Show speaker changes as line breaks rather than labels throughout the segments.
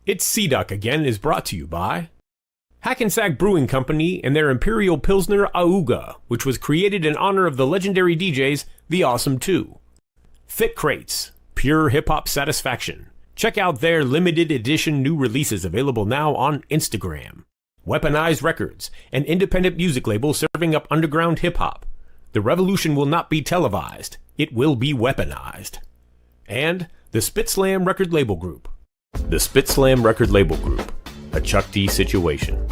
It's Sea Again is brought to you by Hackensack Brewing Company and their Imperial Pilsner Auga, which was created in honor of the legendary DJs The Awesome Two. Thick Crates, pure hip-hop satisfaction. Check out their limited edition new releases available now on Instagram. Weaponized Records, an independent music label serving up underground hip-hop. The revolution will not be televised. It will be weaponized. And the Spitslam Record Label Group. The Spitslam Record Label Group, a Chuck D situation.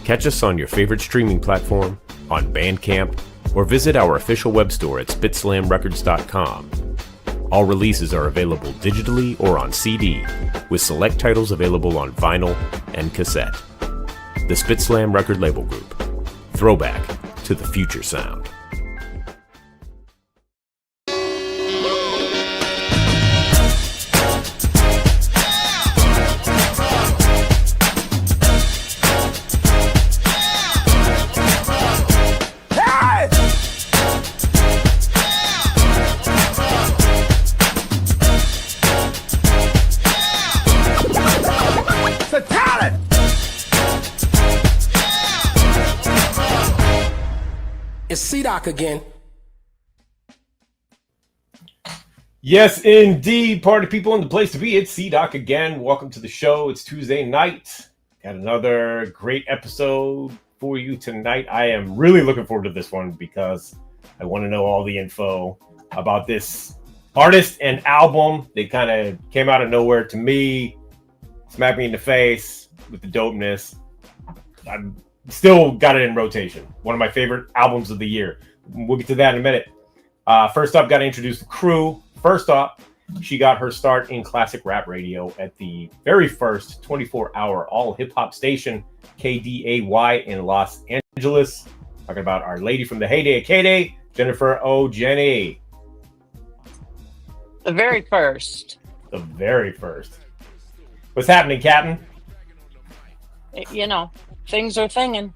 Catch us on your favorite streaming platform, on Bandcamp, or visit our official web store at spitslamrecords.com. All releases are available digitally or on CD, with select titles available on vinyl and cassette. The Spitslam Record Label Group. Throwback to the future sound.
It's C-Doc again.
Yes, indeed. Party people in the place to be. It's C-Doc again. Welcome to the show. It's Tuesday night. Got another great episode for you tonight. I am really looking forward to this one because I want to know all the info about this artist and album. They kind of came out of nowhere to me, smacked me in the face with the dopeness. I'm still got it in rotation. One of my favorite albums of the year. We'll get to that in a minute. First up, got to introduce the crew. First up, she got her start in classic rap radio at the very first 24-hour all-hip-hop station, KDAY in Los Angeles. Talking about our lady from the heyday of K-Day, Jennifer O. Jenny.
The very first.
The very first. What's happening, Captain?
You know, things are thinging.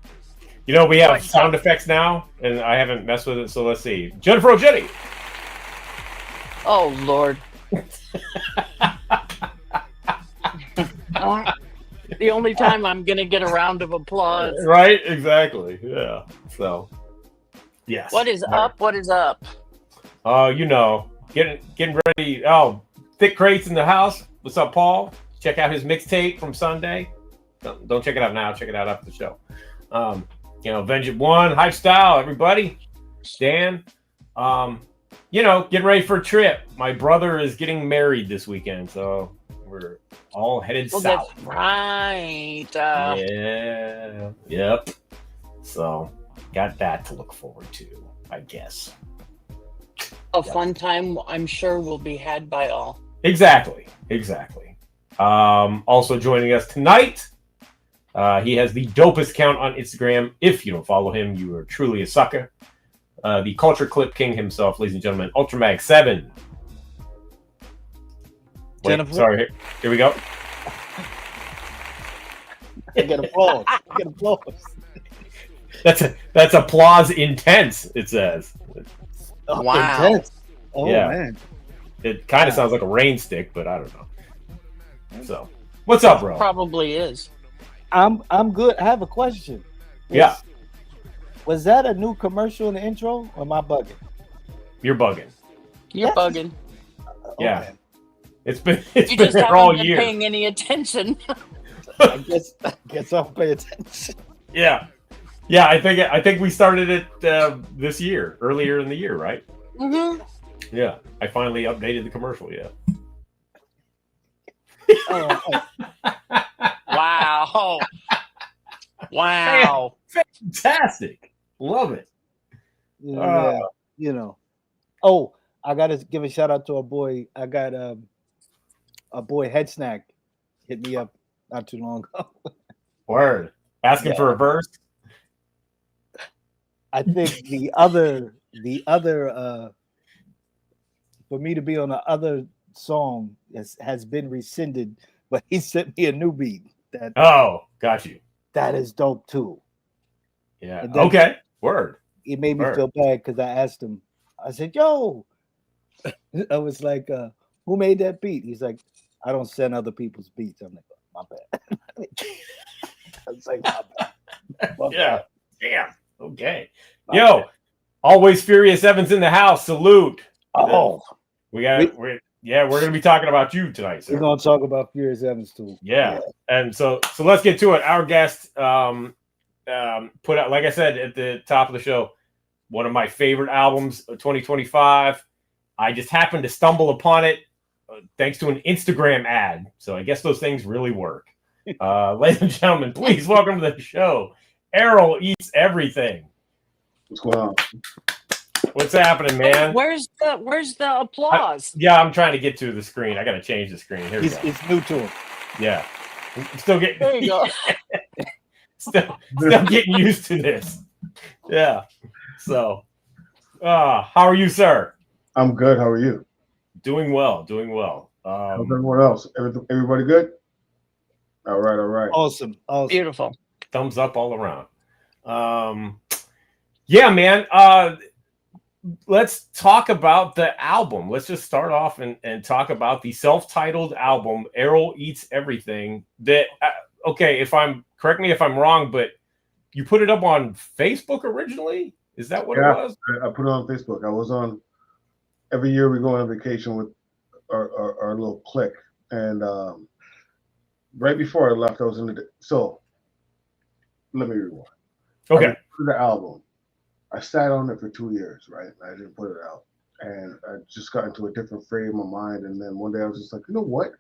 You know, we have sound effects now, and I haven't messed with it, so let's see. Jennifer O. Jenny.
Oh, Lord. The only time I'm going to get a round of applause.
Right? Exactly. Yeah. So, yes.
What is up? What is up?
You know, getting ready. Oh, Thick Crates in the house. What's up, Paul? Check out his mixtape from Sunday. Don't check it out now. Check it out after the show. You know, Vengeance One, Hype Style, everybody. Dan. You know, getting ready for a trip. My brother is getting married this weekend, so we're all headed south.
That's right.
Yeah. Yep. So, got that to look forward to, I guess.
A fun time, I'm sure, will be had by all.
Exactly. Also joining us tonight, he has the dopest account on Instagram. If you don't follow him, you are truly a sucker. The Culture Clip King himself, ladies and gentlemen, Ultramag7. Wait, sorry. Here we go.
Get applause.
That's applause intense, it says.
Wow.
Intense. Oh,
yeah.
Man.
It kind of sounds like a rain stick, but I don't know. So, what's up, bro?
Probably is.
I'm good. I have a question.
Yeah.
Was that a new commercial in the intro, or am I bugging?
You're bugging.
You're bugging.
Yeah.
Okay.
It's been
You just
there all
haven't been
year.
paying any attention.
I guess I'll pay attention.
Yeah. I think we started it this year, earlier in the year, right?
Mm-hmm.
Yeah. I finally updated the commercial. Yeah.
Wow. Wow.
Fantastic. Love it.
Yeah, you know. Oh, I gotta give a shout out to a boy. I got a boy Head Snack hit me up not too long ago.
Word. Asking for a verse.
I think the other for me to be on the other song has been rescinded, but he sent me a new beat.
Got you.
That is dope too.
Yeah. Okay. Word.
It made me feel bad because I asked him. I said, "Yo," I was like, "Who made that beat?" He's like, "I don't send other people's beats." I'm like, "My It's like,
Yeah. Damn. Okay. Yo, always Furious Evans in the house. Salute.
oh,
we're gonna be talking about you tonight, sir.
we're gonna talk about Furious Evans too.
Yeah. And so let's get to it. Our guest put out, like I said at the top of the show, one of my favorite albums of 2025. I just happened to stumble upon it thanks to an Instagram ad. So I guess those things really work. Ladies and gentlemen, please welcome to the show, Errol Eats Everything.
What's going on?
What's happening, man?
Where's the applause?
I'm trying to get to the screen. I got to change the screen. Here we go.
It's new to him.
Yeah. I'm still getting
There you go.
still getting used to this. Yeah. So, how are you, sir?
I'm good. How are you?
Doing well.
How's everyone else? Everybody good? All right.
Awesome.
Beautiful.
Thumbs up all around. Yeah, man. Let's talk about the album. Let's just start off and talk about the self-titled album, Errol Eats Everything. That okay, correct me if I'm wrong, but you put it up on Facebook originally? Is that what it was?
I put it on Facebook. I was on. Every year we go on vacation with our little clique, and right before I left, I was in the. So let me rewind.
Okay.
The album. I sat on it for 2 years, right? I didn't put it out, and I just got into a different frame of mind. And then one day I was just like, you know what?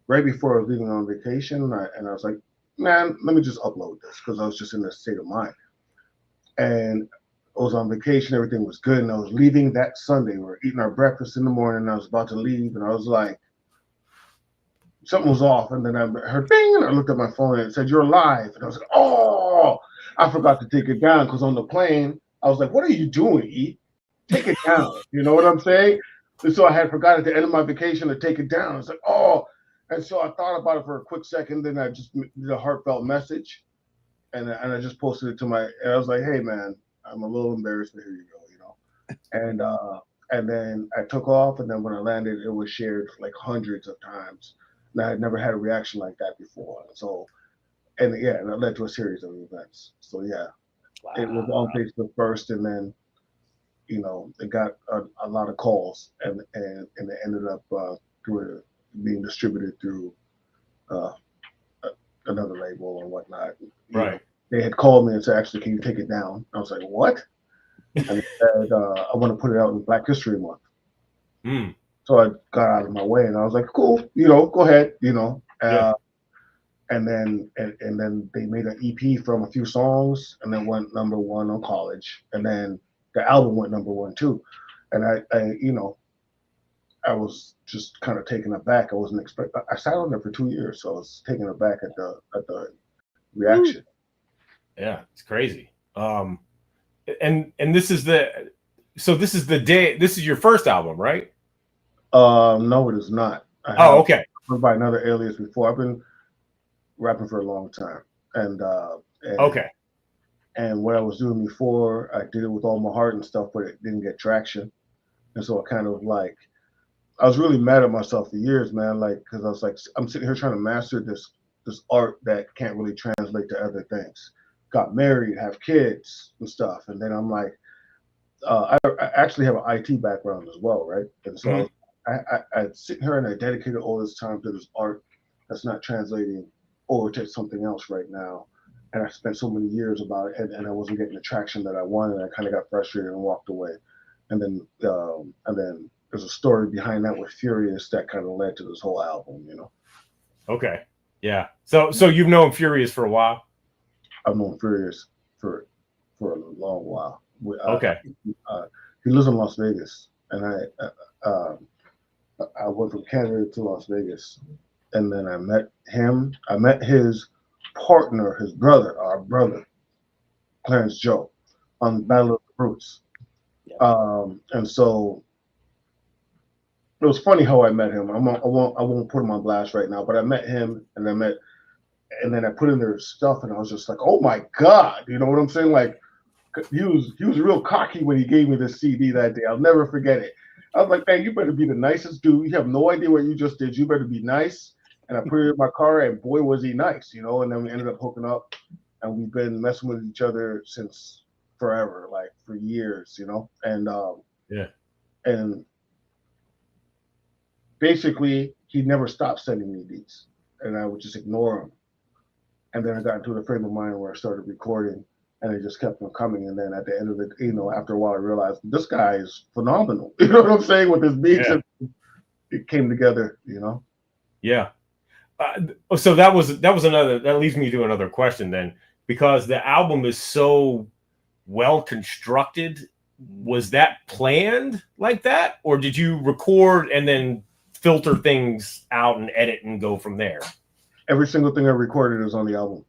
Right before I was leaving on vacation, I was like, man, let me just upload this because I was just in that state of mind. And I was on vacation, everything was good, and I was leaving that Sunday. We were eating our breakfast in the morning, and I was about to leave, and I was like, something was off, and then I heard ding, and I looked at my phone, and it said, you're live. And I was like, oh, I forgot to take it down because on the plane, I was like, what are you doing, E? Take it down. You know what I'm saying? And so I had forgot at the end of my vacation to take it down. I was like, oh. And so I thought about it for a quick second. Then I just did a heartfelt message. And I just posted it to and I was like, hey, man, I'm a little embarrassed, but here you go, you know? And then I took off. And then when I landed, it was shared like hundreds of times. And I had never had a reaction like that before. So, and that led to a series of events. So, yeah. Wow. It was on Facebook first, and then, you know, it got a lot of calls, and it ended up being distributed through another label and whatnot.
Right.
Know, they had called me and said, actually, can you take it down? I was like, what? And they said, I want to put it out in Black History Month.
Mm.
So I got out of my way, and I was like, cool, you know, go ahead, you know.
Yeah.
And then they made an EP from a few songs, and then went number one on College, and then the album went number one too. And I was just kind of taken aback. I wasn't expecting. I sat on there for 2 years, so I was taken aback at the reaction.
Yeah, it's crazy. And this is the day. This is your first album, right?
No, it is not.
Okay.
I've by another alias before. I've been rapping for a long time, and
okay.
And what I was doing before, I did it with all my heart and stuff, but it didn't get traction, and so I kind of like, I was really mad at myself for years, man, like, because I was like, I'm sitting here trying to master this art that can't really translate to other things. Got married, have kids and stuff, and then I'm like, I actually have an IT background as well, right? And so I sit here and I dedicated all this time to this art that's not translating over to something else right now. And I spent so many years about it, and I wasn't getting the traction that I wanted. I kind of got frustrated and walked away. And then there's a story behind that with Furious that kind of led to this whole album, you know.
Okay. Yeah. So you've known Furious for a while? I've
known Furious for a long while.
Okay.
He lives in Las Vegas, and I went from Canada to Las Vegas, and then I met him. I met his partner, our brother, Clarence Joe, on Battle of the Fruits. Yeah. And so it was funny how I met him. I won't put him on blast right now, but I met him, and then I put in their stuff, and I was just like, oh my God, you know what I'm saying? Like, he was real cocky when he gave me this CD that day. I'll never forget it. I was like, man, you better be the nicest dude. You have no idea what you just did. You better be nice. And I put it in my car, and boy, was he nice, you know. And then we ended up hooking up, and we've been messing with each other since forever, like for years, you know. And and basically, he never stopped sending me beats, and I would just ignore him. And then I got into the frame of mind where I started recording, and it just kept on coming. And then at the end of it, you know, after a while, I realized this guy is phenomenal. You know what I'm saying? With his beats, it came together, you know.
Yeah. So that was another. That leads me to another question then, because the album is so well constructed. Was that planned like that, or did you record and then filter things out and edit and go from there?
Every single thing I recorded is on the album.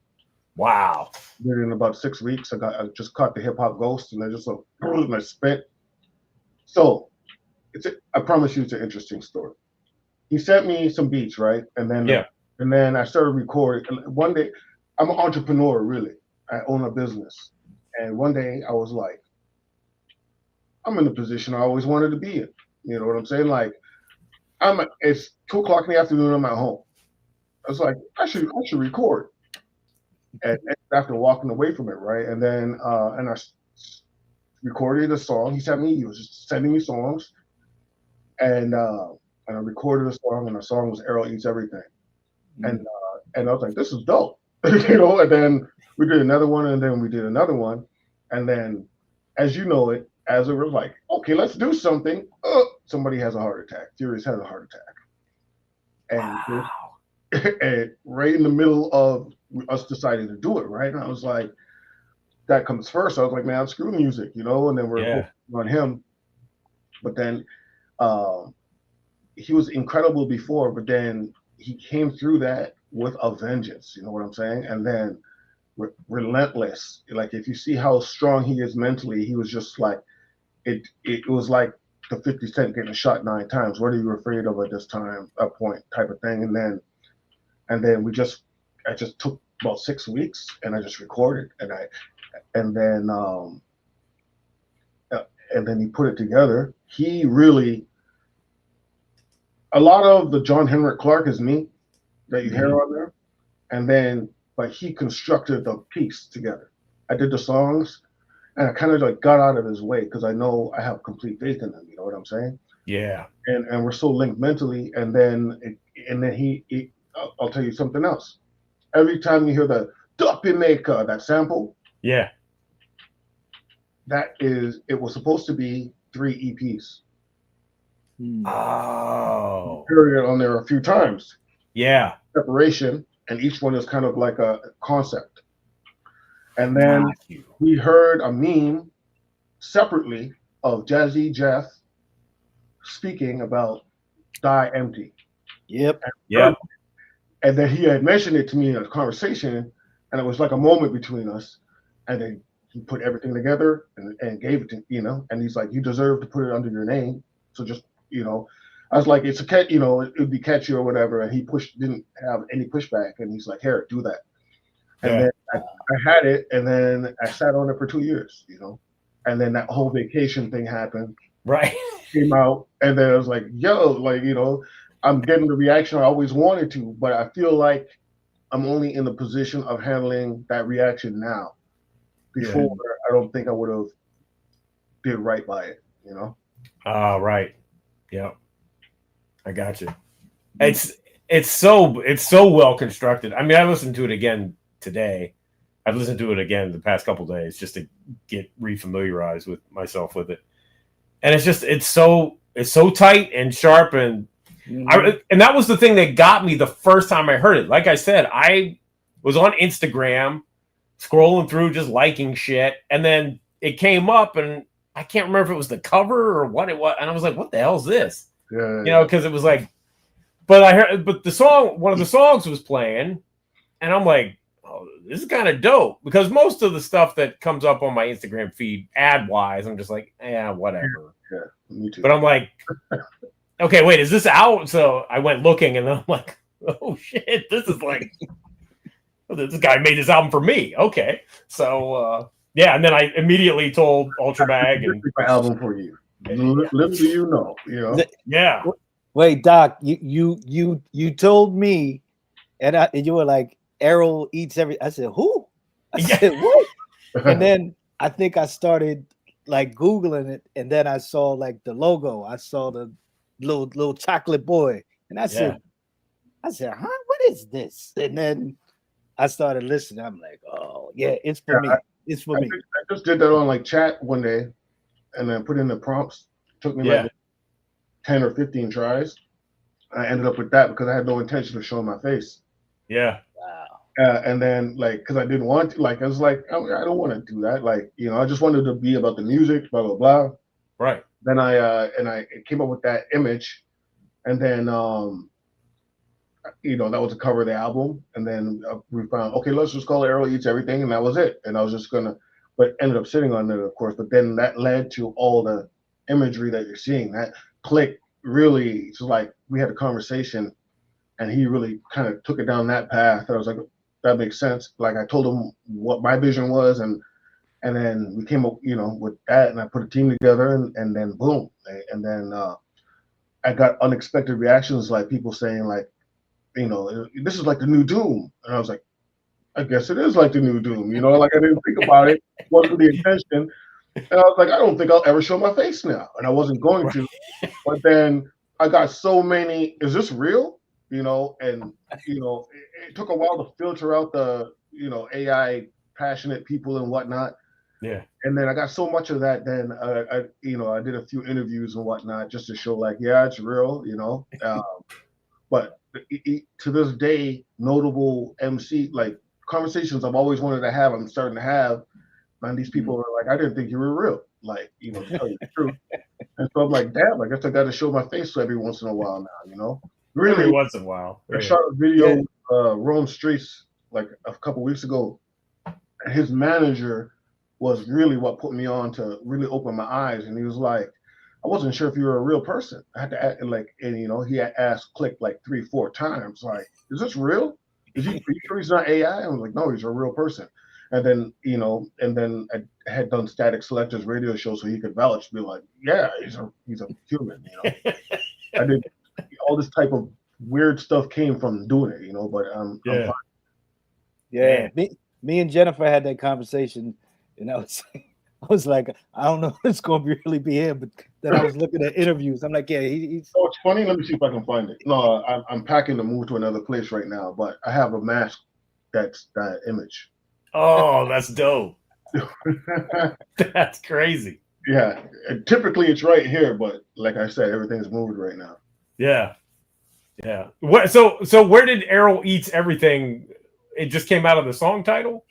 Wow.
Did it in about 6 weeks. I just caught the hip hop ghost, and I just like, and I spit. So I promise you, it's an interesting story. He sent me some beats, right? And then I started recording. And one day, I'm an entrepreneur, really. I own a business. And one day I was like, I'm in the position I always wanted to be in. You know what I'm saying? Like, it's 2:00 in the afternoon, I'm at home. I was like, I should record. And after walking away from it, right? And then I recorded a song. He was just sending me songs. And I recorded a song, and the song was Errol Eats Everything. And I was like, this is dope. You know, and then we did another one, and then we did another one. And then, as you know it, as it was like, okay, let's do something. Somebody has a heart attack. Furious has a heart attack. And, and right in the middle of us deciding to do it, right? And I was like, that comes first. I was like, man, screw music, you know? And then we're focusing on him. But then he was incredible before, but then he came through that with a vengeance, you know what I'm saying? And then relentless. Like, if you see how strong he is mentally, he was just like, it was like the 50 Cent getting shot 9 times. What are you afraid of at this time, a point type of thing? And then I just took about 6 weeks, and I just recorded, and then he put it together. He really, a lot of the John Henrik Clarke is me that you hear on there, and then but he constructed the piece together. I did the songs, and I kind of like got out of his way because I know I have complete faith in him. You know what I'm saying?
Yeah.
And we're so linked mentally, and then he I'll tell you something else. Every time you hear the Duppy Maker, that sample, it was supposed to be 3 EPs.
Oh.
Period on there a few times.
Yeah.
Separation, and each one is kind of like a concept. And then we heard a meme separately of Jazzy Jeff speaking about Die Empty.
Yep.
And then he had mentioned it to me in a conversation, and it was like a moment between us. And then he put everything together and gave it to, you know, and he's like, you deserve to put it under your name. So just, you know, I was like, it's a cat, you know, it would be catchy or whatever. And he didn't have any pushback. And he's like, here, do that. And then I had it, and then I sat on it for 2 years, you know. And then that whole vacation thing happened.
Right.
Came out, and then I was like, yo, like, you know, I'm getting the reaction I always wanted to, but I feel like I'm only in the position of handling that reaction now. Before, I don't think I would have did right by it, you know?
Right. Yeah. I got you. It's so well constructed. I mean, I listened to it again today. I've listened to it again the past couple of days just to get refamiliarized with myself with it. And it's so tight and sharp, and and that was the thing that got me the first time I heard it. Like I said, I was on Instagram scrolling through, just liking shit, and then it came up, and I can't remember if it was the cover or what it was, and I was like, "What the hell is this?" You know, because it was like, but the song, one of the songs was playing, and I'm like, "Oh, this is kind of dope," because most of the stuff that comes up on my Instagram feed, ad wise, I'm just like, "Yeah, whatever."
Yeah, me too.
But I'm like, okay, wait, is this out? So I went looking, and I'm like, oh shit, this is like, this guy made this album for me. Okay, so and then I immediately told Ultramag and
my album for you. Little do you know,
Yeah.
Wait, Doc, you told me and you were like, Errol Eats Everything. I said, who? I
Yeah.
said, what? And then I think I started like Googling it, and then I saw like the logo. I saw the little chocolate boy, and I said, huh, what is this? And then I started listening. I'm like, oh yeah, it's for me. It's for me.
I just did that on like chat one day, and then put in the prompts. Took me like 10 or 15 tries. I ended up with that because I had no intention of showing my face.
Yeah.
Wow.
And then like, because I didn't want to, like, I was like, I don't want to do that. Like, you know, I just wanted to be about the music, blah blah blah.
Right.
Then I came up with that image, and then you know, that was the cover of the album. And then we found, okay, let's just call it Errol Eats Everything, and that was it. And I was just gonna, but ended up sitting on it, of course. But then that led to all the imagery that you're seeing. That click really, it's like we had a conversation, and he really kind of took it down that path. And I was like, that makes sense. Like I told him what my vision was, and then we came up, you know, with that, and I put a team together, and then boom, and then I got unexpected reactions, like people saying like, you know, this is like the new Doom. And I was like, I guess it is like the new Doom, you know, like I didn't think about it, wasn't the intention. And I was like, I don't think I'll ever show my face now. And I wasn't going to. But then I got so many, is this real? You know, and, you know, it took a while to filter out the, you know, AI passionate people and whatnot.
Yeah.
And then I got so much of that. Then you know, I did a few interviews and whatnot just to show like, yeah, it's real, you know. But to this day, notable MC like conversations I've always wanted to have, I'm starting to have, and these people are like, I didn't think you were real, like, you know, to tell you the truth. And so I'm like, damn, I guess I got to show my face every once in a while now, you know. Really,
Every once in a while.
I shot a video Rome Streets like a couple weeks ago, and his manager was really what put me on to really open my eyes, and he was like, I wasn't sure if you were a real person. I had to ask, like, and you know, he had asked Click like 3-4 times, like, is this real? Are you sure he's not AI? I was like, no, he's a real person. And then, you know, and then I had done Static Selector's radio show so he could vouch, be like, yeah, he's a human, you know. I did all this type of weird stuff came from doing it, you know, but I'm fine.
Yeah. Me and Jennifer had that conversation, and I was like, I don't know if it's going to really be him, but then I was looking at interviews. I'm like, yeah, he's.
Oh, it's funny. Let me see if I can find it. No, I'm packing to move to another place right now, but I have a mask that's that image.
Oh, that's dope. That's crazy.
Yeah, typically it's right here, but like I said, everything's moved right now.
Yeah, yeah. What? So where did Errol Eats Everything? It just came out of the song title.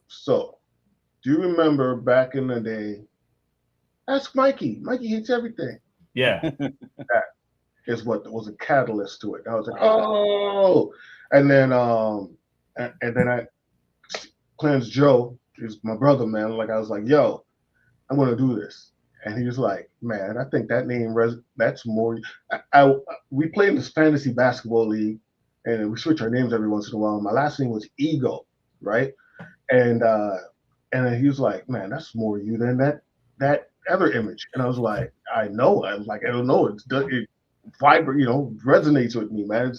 So, do you remember back in the day? Ask Mikey. Mikey Eats Everything.
Yeah.
That is what was a catalyst to it. I was like, oh, and then I Clarence Joe is my brother, man. Like I was like, yo, I'm gonna do this, and he was like, man, I think that name that's more. We played in this fantasy basketball league, and we switch our names every once in a while. My last name was Ego, right? And then he was like, man, that's more you than that other image. And I was like, I know. I'm like, I don't know. It vibrate, you know, resonates with me, man.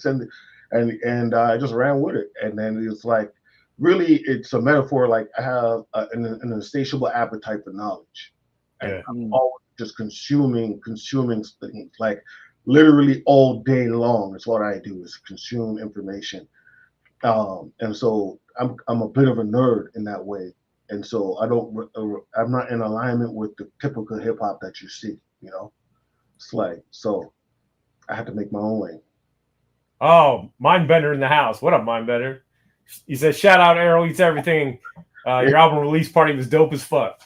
And I just ran with it. And then it's like, really, it's a metaphor. Like I have an insatiable appetite for knowledge, and I'm always just consuming things. Like literally all day long. It's what I do is consume information. And so I'm a bit of a nerd in that way, and so I'm not in alignment with the typical hip hop that you see, you know. It's like, so I had to make my own way.
Oh, Mindbender in the house. What up, Mindbender? He says, shout out Errol Eats Everything. Your album release party was dope as fuck.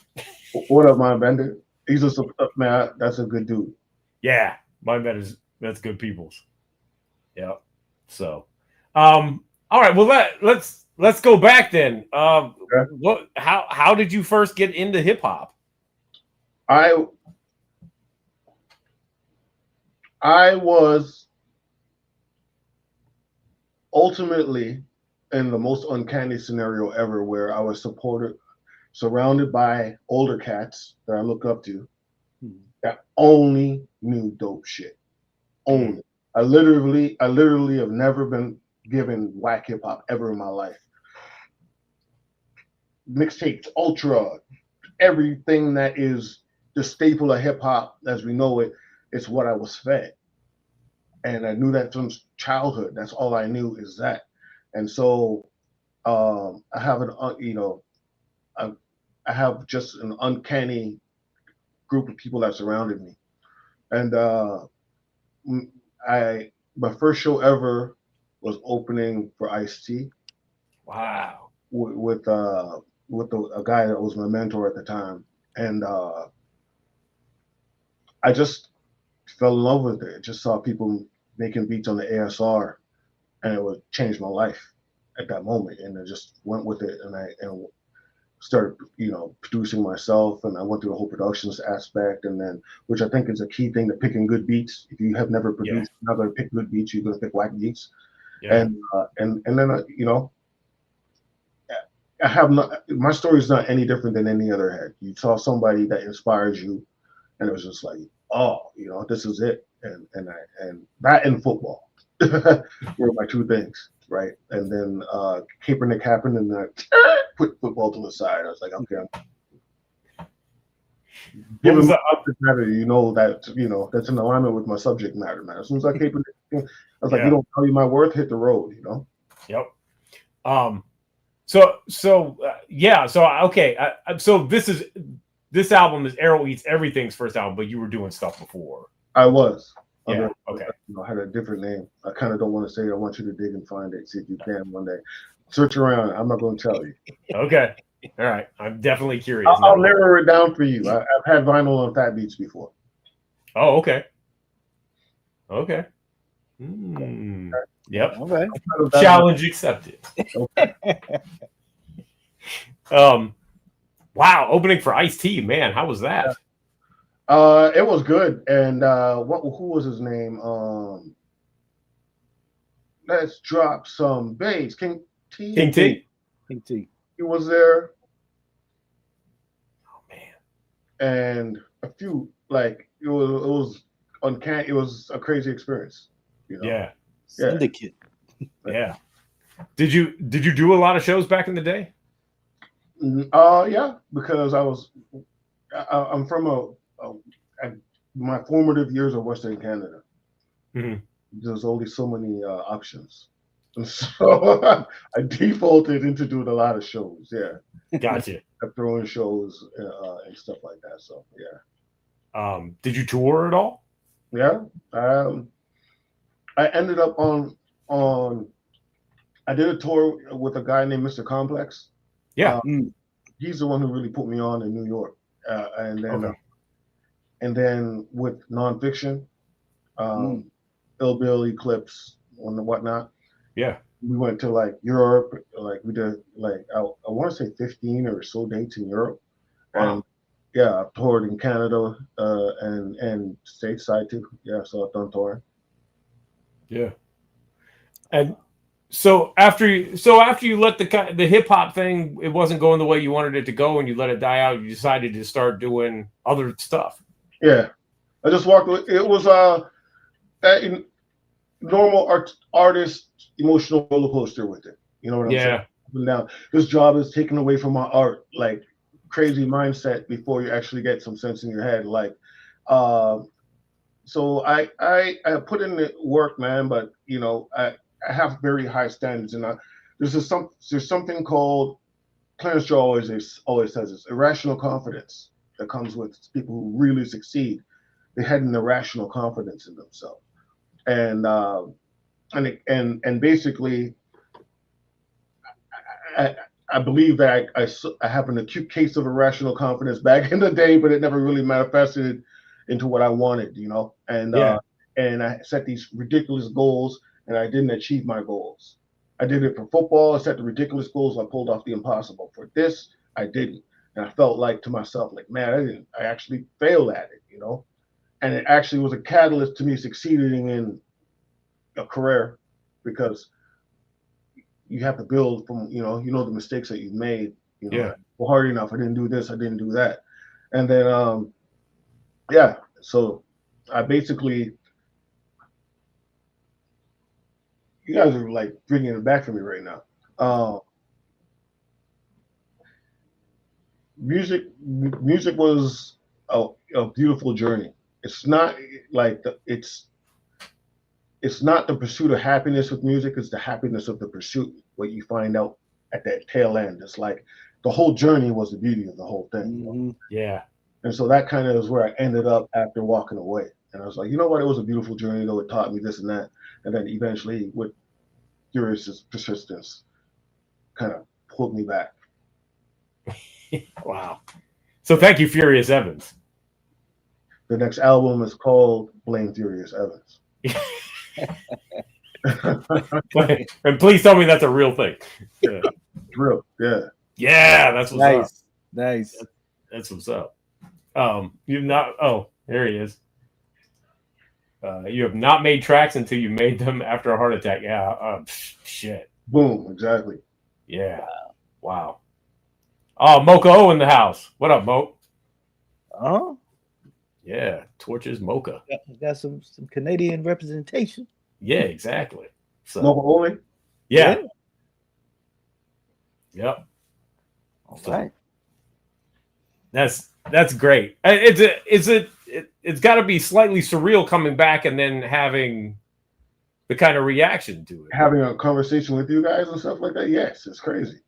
What up, Mindbender? He's just man. That's a good dude.
Yeah, that's good peoples. Yep. So, all right. Well, let's go back then. What? How did you first get into hip hop?
I was ultimately in the most uncanny scenario ever, where I was surrounded by older cats that I look up to that only knew dope shit. Only. I literally have never been given whack hip hop ever in my life. Mixtapes, ultra, everything that is the staple of hip hop as we know it, it's what I was fed. And I knew that from childhood. That's all I knew is that. And so I have I have just an uncanny group of people that surrounded me. And my first show ever was opening for Ice-T.
Wow.
With a guy that was my mentor at the time, and I just fell in love with it. Just saw people making beats on the ASR, and it would change my life at that moment. And I just went with it, and I started, producing myself, and I went through the whole productions aspect, and then, which I think is a key thing to picking good beats. If you have never produced, you're not going to pick good beats. You're going to pick whack beats. Yeah. And then I have not. My story is not any different than any other head. You saw somebody that inspires you, and it was just like, oh, this is it. And that and football were my two things, right? And then Kaepernick happened, and I put football to the side. I was like, okay, given my subject matter, that's in alignment with my subject matter, man. As soon as I Kaepernick, I was like, you don't value my worth, hit the road,
Yep. So okay. So this album is Errol Eats Everything's first album, but you were doing stuff before.
I was.
Yeah. Okay.
I had a different name. I kind of don't want to say it. I want you to dig and find it. See if you can one day. Search around. I'm not going to tell you.
Okay. All right. I'm definitely curious.
I'll narrow it down for you. I've had vinyl on Fat Beats before.
Oh, okay. Okay. Mm. Yep.
Okay.
Challenge accepted.
Okay.
Wow. Opening for Ice-T, man. How was that?
It was good. And who was his name? Let's drop some bass. King T.
King T.
He was there.
Oh man.
And a few, like, it was uncanny. It was a crazy experience.
Yeah.
Syndicate.
Yeah. Did you do a lot of shows back in the day?
Yeah, because I'm from my formative years of Western Canada.
Mm-hmm.
There's only so many options, and so I defaulted into doing a lot of shows. Yeah,
Gotcha.
Throwing shows and stuff like that. So yeah.
Did you tour at all?
Yeah. I ended up on. I did a tour with a guy named Mr. Complex.
Yeah.
He's the one who really put me on in New York, and then with Nonfiction, Ill Bill, Eclipse, and whatnot.
Yeah.
We went to like Europe, like we did like I want to say 15 or so dates in Europe.
Wow.
And yeah, I've toured in Canada and stateside too. Yeah, so I've done touring.
Yeah. And so after you let the hip hop thing, it wasn't going the way you wanted it to go, and you let it die out, you decided to start doing other stuff.
Yeah, I just walked. It was that normal artist emotional roller coaster with it. You know what I'm saying? Up and down. This job is taken away from my art, like crazy mindset before you actually get some sense in your head. Like, so I put in the work, man, but I have very high standards, and there's something called Clarence Shaw always says this irrational confidence that comes with people who really succeed. They had an irrational confidence in themselves, and basically, I believe that I have an acute case of irrational confidence back in the day, but it never really manifested into what I wanted, and I set these ridiculous goals, and I didn't achieve my goals. I did it for football. I set the ridiculous goals. I pulled off the impossible. For this, I didn't. And I felt like to myself, like, man, I actually failed at it, And it actually was a catalyst to me succeeding in a career, because you have to build from, the mistakes that you've made, well, hard enough. I didn't do this. I didn't do that. And then, so I basically you guys are like bringing it back for me right now. Music was a beautiful journey. It's not like it's not the pursuit of happiness with music, it's the happiness of the pursuit. What you find out at that tail end. It's like the whole journey was the beauty of the whole thing.
Mm-hmm.
Yeah.
And so that kind of is where I ended up after walking away. And I was like, you know what? It was a beautiful journey, though it taught me this and that. And then eventually, with Furious's persistence, kind of pulled me back.
Wow. So thank you, Furious Evans.
The next album is called Blame Furious Evans.
And please tell me that's a real thing. Yeah.
Real, yeah.
Yeah, that's what's up.
Nice.
That's what's up. You've not. Oh, there he is. You have not made tracks until you made them after a heart attack. Yeah. Shit.
Boom. Exactly.
Yeah. Wow. Oh, Mocha O in the house. What up, Mo?
Oh,
Yeah. Torches Mocha.
got some Canadian representation.
Yeah, exactly. So.
Mocha Ole.
Yeah. Yep.
All right.
That's great. It's got to be slightly surreal coming back and then having the kind of reaction to it.
Having a conversation with you guys and stuff like that. Yes, it's crazy.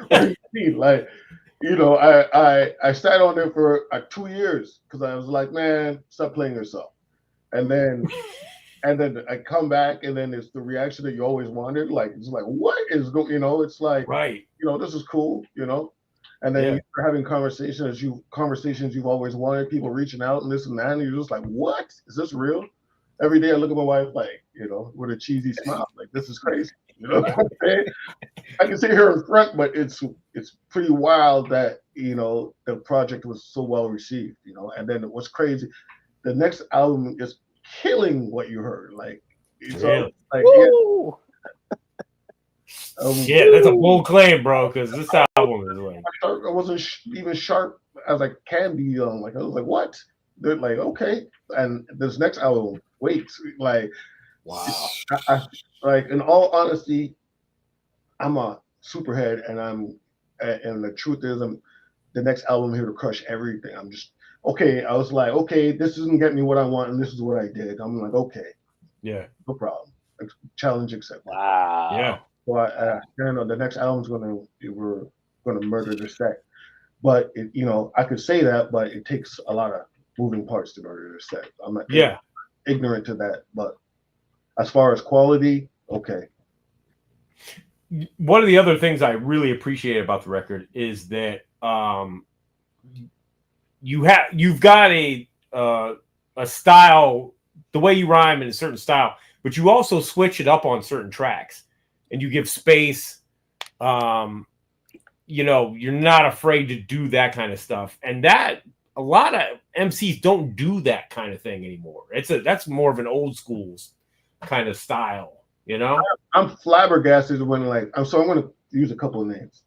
What do you mean? Like, you know, I sat on there for 2 years because I was like, man, stop playing yourself. And then I come back and then it's the reaction that you always wanted. Like, it's like, what is going, you know, it's like,
Right.
you know, this is cool, you know. And then you're having conversations you've always wanted, people reaching out and this and that, and you're just like, what? Is this real? Every day I look at my wife like, you know, with a cheesy smile, like, this is crazy. You know what I'm saying? I can sit here in front, but it's pretty wild that, you know, the project was so well received, you know. And then what's crazy, the next album is killing what you heard. Like, it's
Really?
like,
Shit, that's a bold claim, bro, because this album is like,
I wasn't even sharp as I can be. Like, I was like, what? They're like, okay. And this next album, wait, like,
wow.
I like, in all honesty, I'm a superhead, and the truth is, the next album here to crush everything. I'm just okay. I was like, okay, this isn't getting me what I want, and this is what I did. I'm like, okay,
Yeah.
no problem. Challenge accepted.
Wow.
Yeah.
So you know, the next album's we're gonna murder the set. But it, you know, I could say that, but it takes a lot of moving parts to murder the set. I'm not ignorant to that, but as far as quality, okay.
One of the other things I really appreciate about the record is that you've got a style, the way you rhyme in a certain style, but you also switch it up on certain tracks, and you give space. You know, you're not afraid to do that kind of stuff, and that a lot of MCs don't do that kind of thing anymore. That's more of an old school kind of style, you know.
I'm flabbergasted when I'm going to use a couple of names,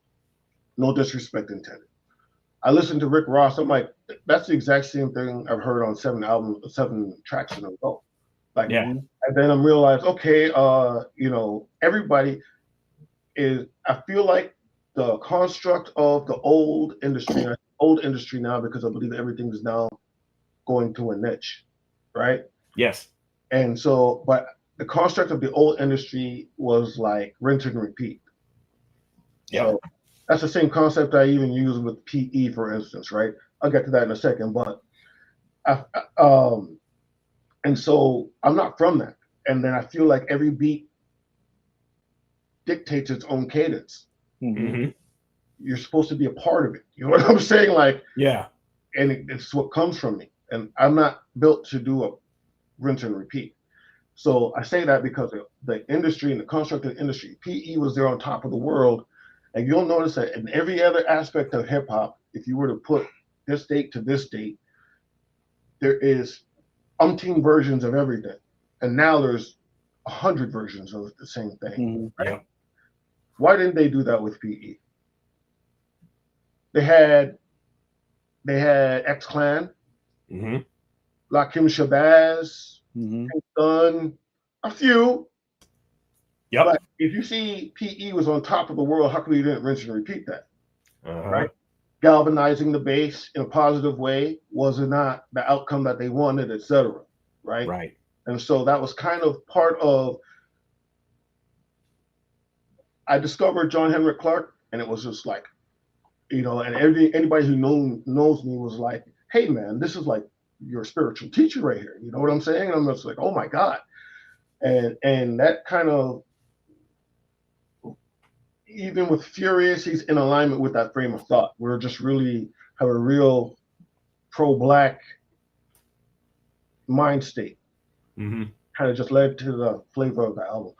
no disrespect intended. I listened to Rick Ross. I'm like, that's the exact same thing I've heard on 7 tracks in a row. Like, and then I'm realized, okay, you know, everybody is. I feel like the construct of the old industry now, because I believe everything is now going to a niche, right?
Yes.
And so, but the construct of the old industry was like rinse and repeat.
Yeah.
So that's the same concept I even use with PE, for instance, right? I'll get to that in a second, but and so I'm not from that. And then I feel like every beat dictates its own cadence.
Mm-hmm.
You're supposed to be a part of it. You know what I'm saying? Like,
yeah.
And it's what comes from me. And I'm not built to do a rinse and repeat. So I say that because the industry and the construct of the industry, PE was there on top of the world. And you'll notice that in every other aspect of hip hop, if you were to put this date to this date, there is umpteen versions of everything. And now there's 100 versions of the same thing. Right?
Yeah.
Why didn't they do that with PE? They had X Clan,
mm-hmm.
Lakim Shabazz,
Mm-hmm.
He's done a few.
Yep.
But if you see PE was on top of the world, how come you didn't rinse and repeat that? Right? Galvanizing the base in a positive way was not the outcome that they wanted, etc. Right?
Right.
And so that was kind of part of. I discovered John Henrik Clarke, and it was just like, and anybody who knows me was like, "Hey, man, this is like your spiritual teacher right here." You know what I'm saying? And I'm just like, "Oh my God," and that kind of. Even with Furious, he's in alignment with that frame of thought. We're just really have a real pro-black mind state.
Mm-hmm.
Kind of just led to the flavor of the album.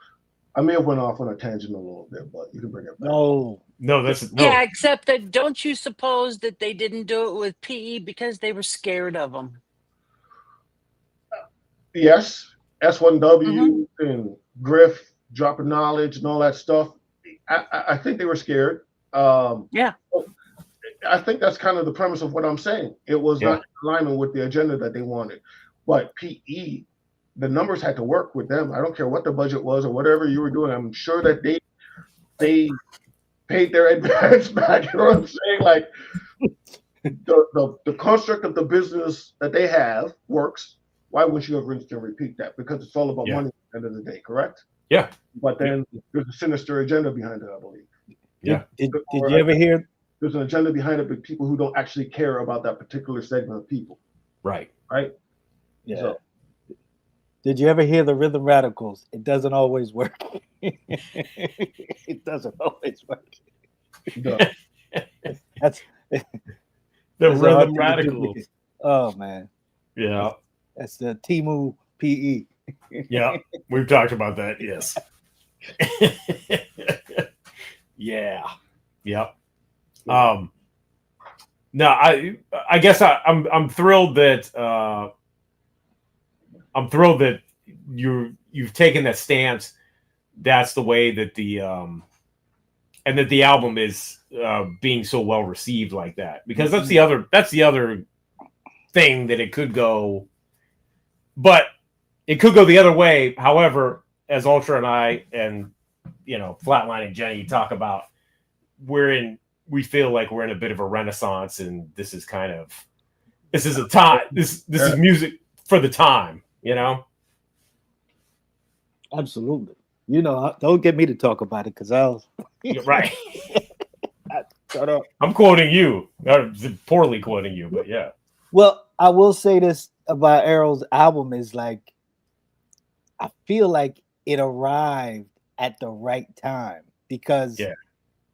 I may have went off on a tangent a little bit, but you can bring it back.
No, that's no.
Yeah, except that don't you suppose that they didn't do it with PE because they were scared of them?
Yes, S1W and Griff dropping knowledge and all that stuff. I think they were scared.
Yeah.
I think that's kind of the premise of what I'm saying. It was not in alignment with the agenda that they wanted. But PE, the numbers had to work with them. I don't care what the budget was or whatever you were doing. I'm sure that they paid their advance back. You know what I'm saying? Like the construct of the business that they have works. Why wouldn't you have rinsed and repeat that? Because it's all about money at the end of the day, correct?
Yeah.
But then there's a sinister agenda behind it, I believe.
Yeah.
Did you ever hear?
There's an agenda behind it, but people who don't actually care about that particular segment of people.
Right.
Right?
Yeah.
So,
did you ever hear the Rhythm Radicals? It doesn't always work. It doesn't always work.
no.
That's
The
that's a hard
Rhythm
thing to do
Radicals.
because- Oh man,
Yeah.
that's the Timu PE.
Yeah. We've talked about that. Yes. Yeah. Yep. No, I guess I'm thrilled that you've taken that stance. That's the way that and that the album is being so well received like that, because that's the other thing that it could go, but it could go the other way. However, as Ultra and I and Flatline and Jenny talk about, we feel like we're in a bit of a renaissance, and this is a time. This is music for the time,
Absolutely. Don't get me to talk about it because I'll.
You're right.
Shut up.
I'm quoting you, or poorly quoting you, but yeah.
Well, I will say this about Errol's album is like, I feel like it arrived at the right time because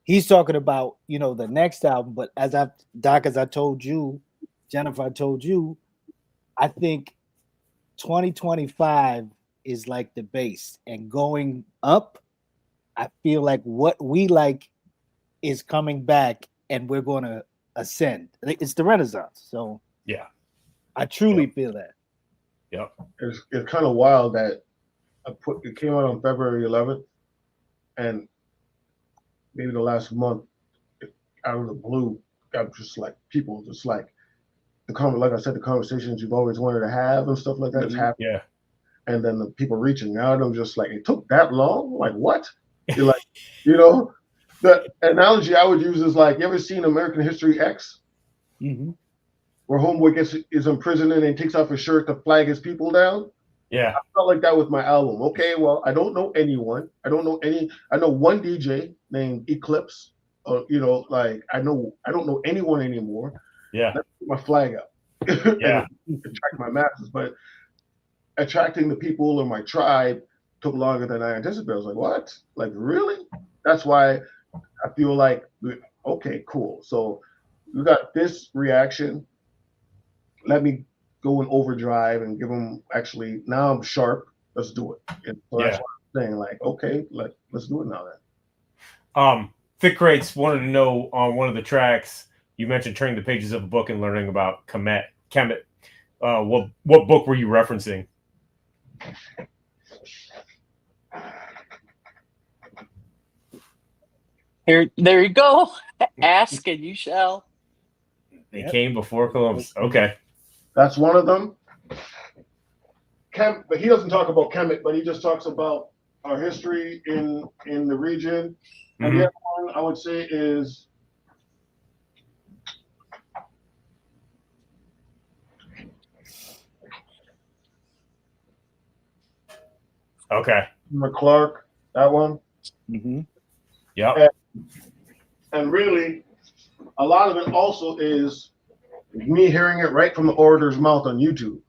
he's talking about, the next album. But as I told you, Jennifer, I told you, I think 2025 is like the base, and going up, I feel like what we like is coming back, and we're going to ascend. It's the Renaissance. So
yeah,
I truly feel that.
Yep.
It's kind of wild that it came out on February 11th, and maybe the last month, out of the blue, I'm just like people just like like I said, the conversations you've always wanted to have and stuff like that is happening.
Yeah.
And then the people reaching out, I'm just like, it took that long? Like what? You're like, the analogy I would use is like, you ever seen American History X?
Mm-hmm.
Where homeboy is imprisoned and he takes off his shirt to flag his people down?
Yeah.
I felt like that with my album. Okay, well, I don't know anyone. I know one DJ named Eclipse. I don't know anyone anymore.
Yeah.
Let's put my flag up.
Yeah.
Attract my masses. But attracting the people in my tribe took longer than I anticipated. I was like, what? Like, really? That's why I feel like, okay, cool. So we got this reaction. Let me go in overdrive and give them now I'm sharp. Let's do it. And so that's why I'm saying, like, okay, let's do it now then.
Thick Crates wanted to know on one of the tracks, you mentioned turning the pages of a book and learning about Kemet. What book were you referencing?
There you go. Ask and you shall.
They came before Columbus. Okay.
That's one of them. but he doesn't talk about Kemet, but he just talks about our history in the region. And the other one I would say is
Okay.
McClark, that one.
Mm-hmm.
Yep.
And really, a lot of it also is me hearing it right from the orator's mouth on YouTube.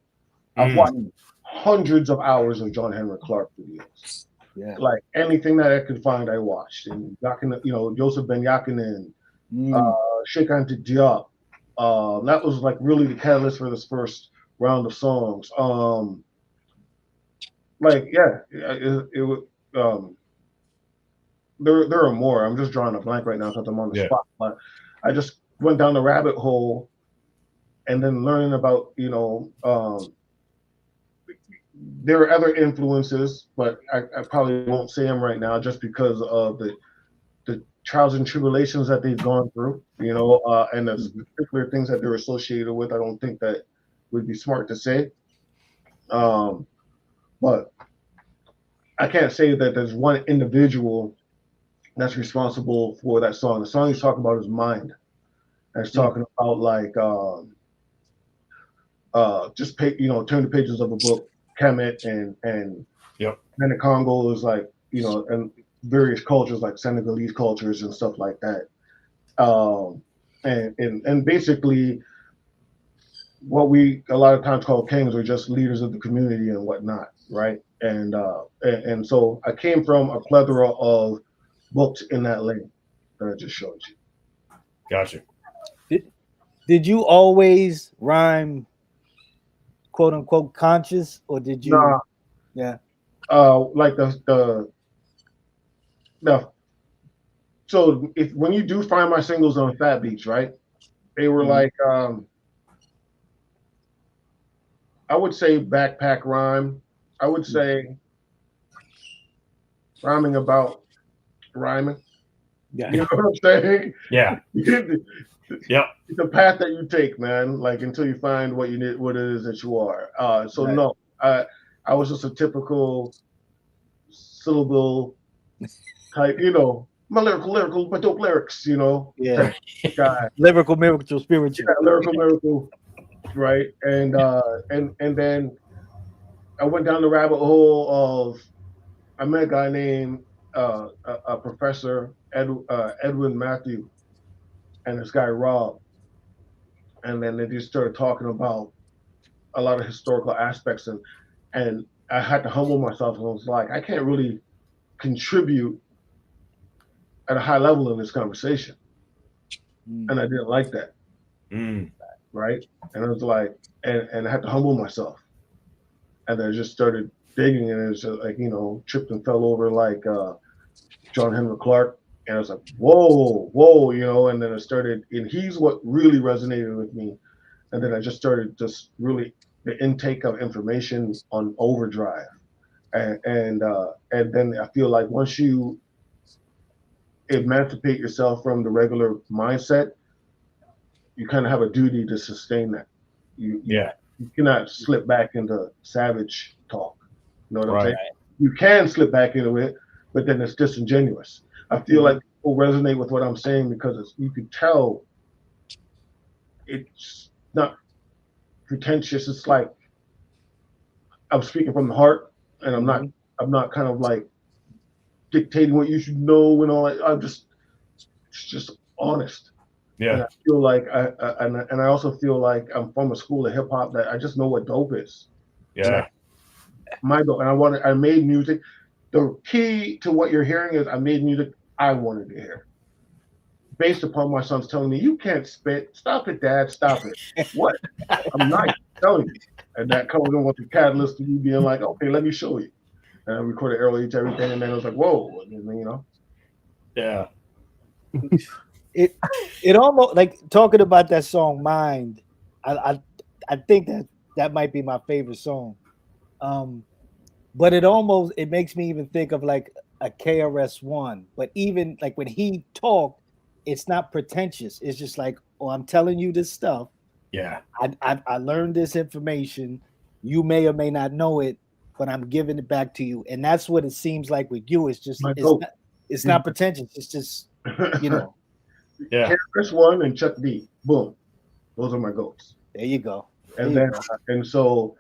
I've watched hundreds of hours of John Henrik Clark videos.
Yeah.
Like anything that I could find, I watched. And Joseph Ben Yakinen, Sheikh Anta Diop. That was like really the catalyst for this first round of songs. It was. There are more. I'm just drawing a blank right now because I'm on the spot. But I just went down the rabbit hole, and then learning about there are other influences, but I probably won't say them right now just because of the trials and tribulations that they've gone through, and the particular things that they're associated with. I don't think that would be smart to say. But I can't say that there's one individual that's responsible for that song. The song he's talking about is Mind. And it's talking about like turn the pages of a book, Kemet and then the Congo is like, and various cultures like Senegalese cultures and stuff like that. And basically what we a lot of times call kings are just leaders of the community and whatnot, right? And so I came from a plethora of books in that lane that I just showed you.
Gotcha.
Did you always rhyme, quote unquote, conscious, or did you?
Nah.
Yeah.
Like the so when you do find my singles on Fat Beats, right? They were like I would say backpack rhyme. I would say rhyming about rhyming.
Yeah.
You know what I'm saying?
Yeah. Yep.
The path that you take, man, like until you find what you need, what it is that you are. No, I was just a typical syllable type, my lyrical, but dope lyrics,
Yeah.
guy.
Lyrical, miracle, spiritual.
Yeah, lyrical, right? And then I went down the rabbit hole of I met a guy named a professor Edwin Matthew and this guy Rob, and then they just started talking about a lot of historical aspects and I had to humble myself and I was like, I can't really contribute at a high level in this conversation. And I didn't like that. Right? And I was like, and I had to humble myself. And I just started digging and it was just like, tripped and fell over like John Henrik Clark. And I was like, whoa, and then I started, and he's what really resonated with me. And then I just started just really the intake of information on overdrive. And then I feel like once you emancipate yourself from the regular mindset, you kind of have a duty to sustain that. You cannot slip back into savage talk. You know what I'm saying? You can slip back into it, but then it's disingenuous. I feel like people resonate with what I'm saying because you could tell it's not pretentious. It's like I'm speaking from the heart, and I'm not kind of like dictating what you should know and all that. It's just honest.
Yeah.
And I feel like I also feel like I'm from a school of hip hop that I just know what dope is.
Yeah.
My dope, and I made music. The key to what you're hearing is I made music I wanted to hear. Based upon my son's telling me, you can't spit. Stop it, Dad. Stop it. What? I'm not telling you. And that comes in with the catalyst to you being like, okay, let me show you. And I recorded Errol Eats Everything, and then I was like, whoa. And,
Yeah.
It almost like talking about that song Mind. I think that might be my favorite song. But it makes me even think of like a KRS-One. But even like when he talked, it's not pretentious. It's just like, oh, I'm telling you this stuff.
Yeah.
I learned this information, You may or may not know it, but I'm giving it back to you. And that's what it seems like with you. It's just
My goat.
it's not pretentious. It's just, you know.
Yeah.
KRS-One and Chuck D. Boom. Those are my goats.
There you go.
And then and so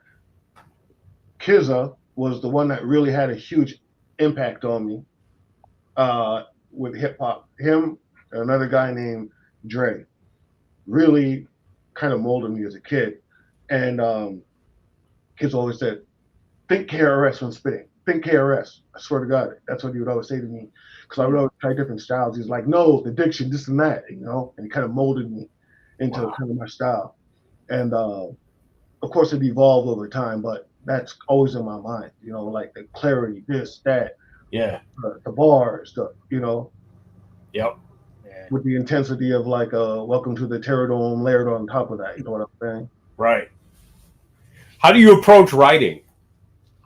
Kizza was the one that really had a huge impact on me with hip hop. Him, another guy named Dre, really kind of molded me as a kid. And kids always said, think KRS when spitting. Think KRS. I swear to God, that's what he would always say to me. Because I would always try different styles. He's like, no, the diction, this and that, you know? And he kind of molded me into kind of my style. And of course, it evolved over time, but that's always in my mind, you know, like the clarity, this, that.
Yeah.
The bars, you know.
Yep.
With the intensity of like Welcome to the Terrordome layered on top of that, you know what I'm saying?
Right. How do you approach writing?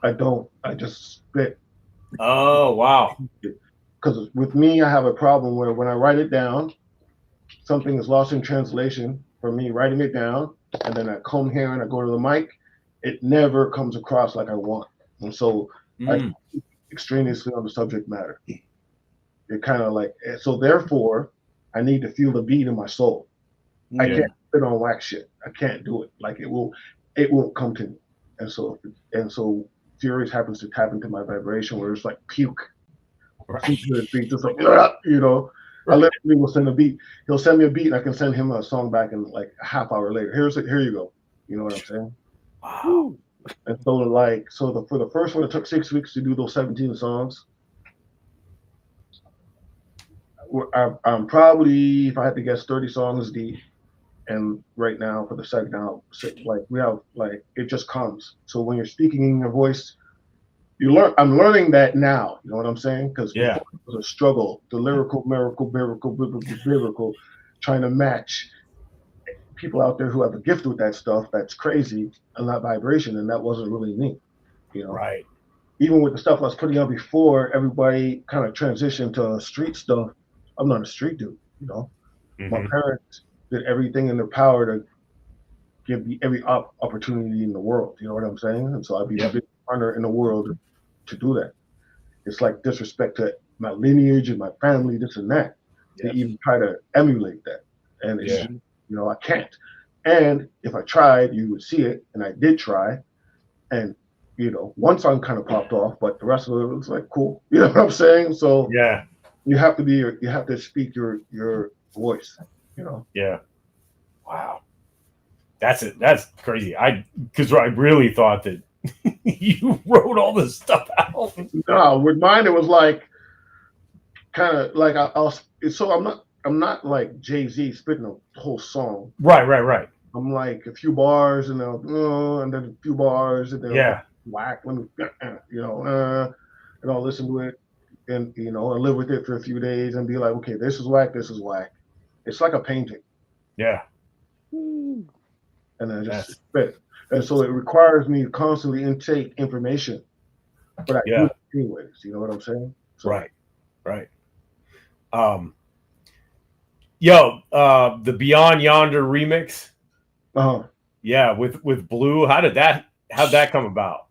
I don't. I just spit.
Oh, wow.
Because with me, I have a problem where when I write it down, something is lost in translation for me writing it down, and then I come here and I go to the mic, it never comes across like I want. And so I extraneously on the subject matter. It kind of like, so therefore, I need to feel the beat in my soul. I can't spit on whack shit. I can't do it. Like it won't come to me. And so Furious happens to tap into my vibration where it's like puke. Right. Just like, you know, I literally will send a beat. He'll send me a beat and I can send him a song back in like a half hour later. Here you go. You know what I'm saying?
Wow.
And so for the first one, it took 6 weeks to do those 17 songs. I'm probably, if I had to guess, 30 songs deep. And right now for the second album, like we have like it just comes. So when you're speaking in your voice, I'm learning that now. You know what I'm saying? Because before it was a struggle, the lyrical miracle, trying to match people out there who have a gift with that stuff. That's crazy and that vibration, and that wasn't really me. You know,
right?
Even with the stuff I was putting out before, everybody kind of transitioned to street stuff. I'm not a street dude. You know, my parents did everything in their power to give me every opportunity in the world. You know what I'm saying? And so I'd be the biggest honor in the world to do that. It's like disrespect to my lineage and my family, this and that, to even try to emulate that. And it's, you know, I can't. And if I tried, you would see it. And I did try. And, you know, one song kind of popped off, but the rest of it was like, cool. You know what I'm saying? So you have to speak your voice, you know?
Yeah. Wow. That's it. That's crazy. Because I really thought that you wrote all this stuff out.
No, with mine it was like kind of like I'm not like Jay-Z spitting a whole song.
Right.
I'm like a few bars and then a few bars and then whack. Let me, you know, and I'll listen to it and you know and live with it for a few days and be like, okay, this is whack. This is whack. It's like a painting.
Yeah.
And then I just spit. And so it requires me to constantly intake information. But I do it anyways, you know what I'm saying? So,
right. The Beyond Yonder remix. Yeah, with Blue. How'd that come about?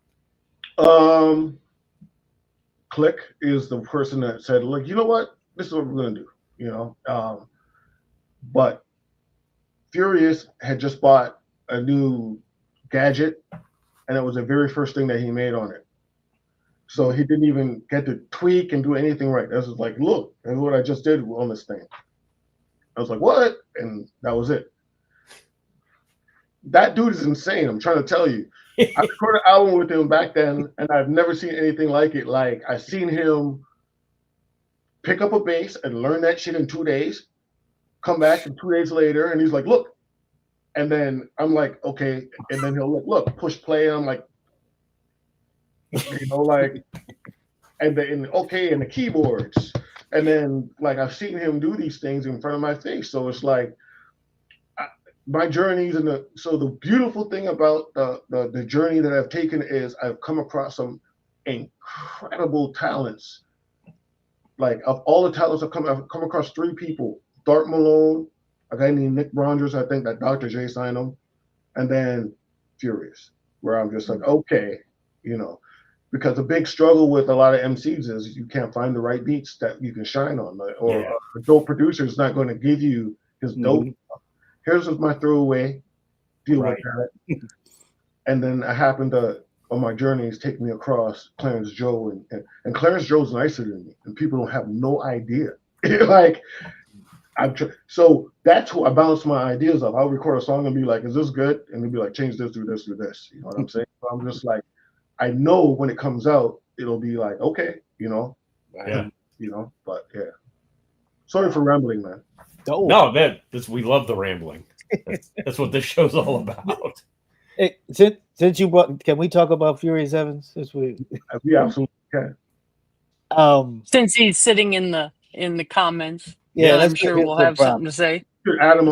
Click is the person that said, look, you know what? This is what we're gonna do, you know. But Furious had just bought a new gadget, and it was the very first thing that he made on it. So he didn't even get to tweak and do anything right. This was like, look, that's what I just did on this thing. I was like, what? And that was it. That dude is insane. I'm trying to tell you. I recorded an album with him back then, and I've never seen anything like it. Like, I seen him pick up a bass and learn that shit in 2 days, come back 2 days later, and he's like, look. And then I'm like, okay. And then he'll look, push play. And I'm like, you know, like, and the keyboards. And then, like, I've seen him do these things in front of my face. So it's like, my journeys so the beautiful thing about the journey that I've taken is I've come across some incredible talents. Like, of all the talents I've come across 3 people: Dart Malone, a guy named Nick Rogers, I think that Dr. J signed him, and then Furious. where I'm just like, okay, you know, because the big struggle with a lot of MCs is you can't find the right beats that you can shine on, or a dope producer is not going to give you his dope. Here's my throwaway, deal with that. And then I happened to, on my journeys, take me across Clarence Joe, and Clarence Joe's nicer than me, and people don't have no idea. Like, so that's who I bounce my ideas off. I'll record a song and be like, "Is this good?" And they'll be like, "Change this, do this, do this." You know what I'm saying? So I'm just like, I know when it comes out, it'll be like, okay, you know,
Yeah.
you know. But yeah, sorry for rambling, man.
No, we love the rambling. That's what this show's all about.
Hey, since you brought, can we talk about Furious Evans? Since we
absolutely can.
Since he's sitting in the comments,
yeah,
I'm sure we'll have something to say.
I should add him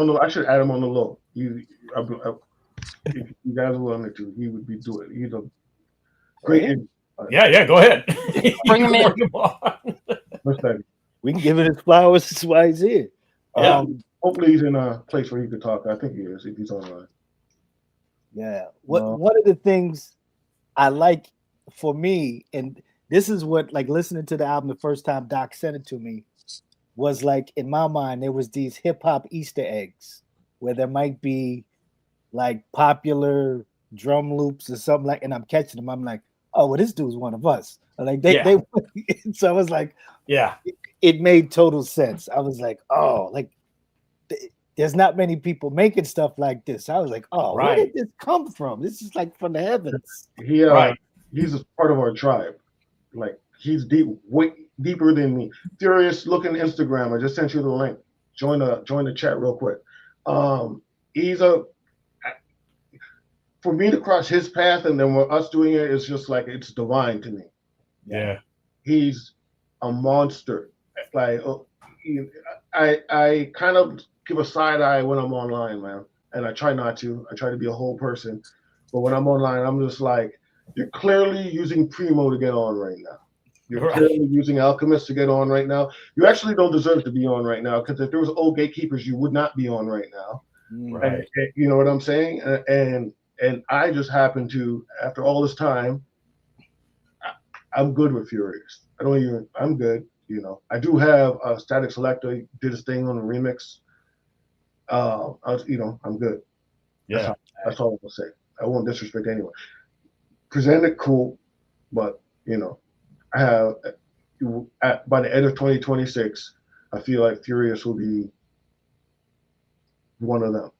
on the low. If you guys will want me to, he would be doing. He's a great.
Yeah, go ahead.
Bring him in.
We can give it his flowers. That's why he's here.
Yeah.
Hopefully he's in a place where he could talk. I think he is if he's online.
Yeah. One of the things I like for me, and this is what, like, listening to the album the first time Doc sent it to me, was like, in my mind, there was these hip hop Easter eggs where there might be like popular drum loops or something like, and I'm catching them. I'm like, oh, well, this dude's one of us. Like they so I was like,
yeah,
it made total sense. I was like, oh, like there's not many people making stuff like this. I was like, oh, where did this come from? This is like from the heavens.
He's a part of our tribe. Like, he's way deeper than me. Furious, look in Instagram. I just sent you the link. Join the chat real quick. For me to cross his path and then us doing it is just like, it's divine to me.
Yeah.
He's a monster. Like, I kind of give a side eye when I'm online, man. And I try not to. I try to be a whole person. But when I'm online, I'm just like, you're clearly using Primo to get on right now. You're clearly using Alchemist to get on right now. You actually don't deserve to be on right now, because if there was old gatekeepers, you would not be on right now.
Right.
And, you know what I'm saying? And I just happen to, after all this time, I'm good with Furious. I'm good. You know, I do have a Static Selector. He did his thing on the remix. I'm good.
Yeah.
That's all I'm gonna say. I won't disrespect anyone. Present it cool, but you know, I have by the end of 2026, I feel like Furious will be one of them.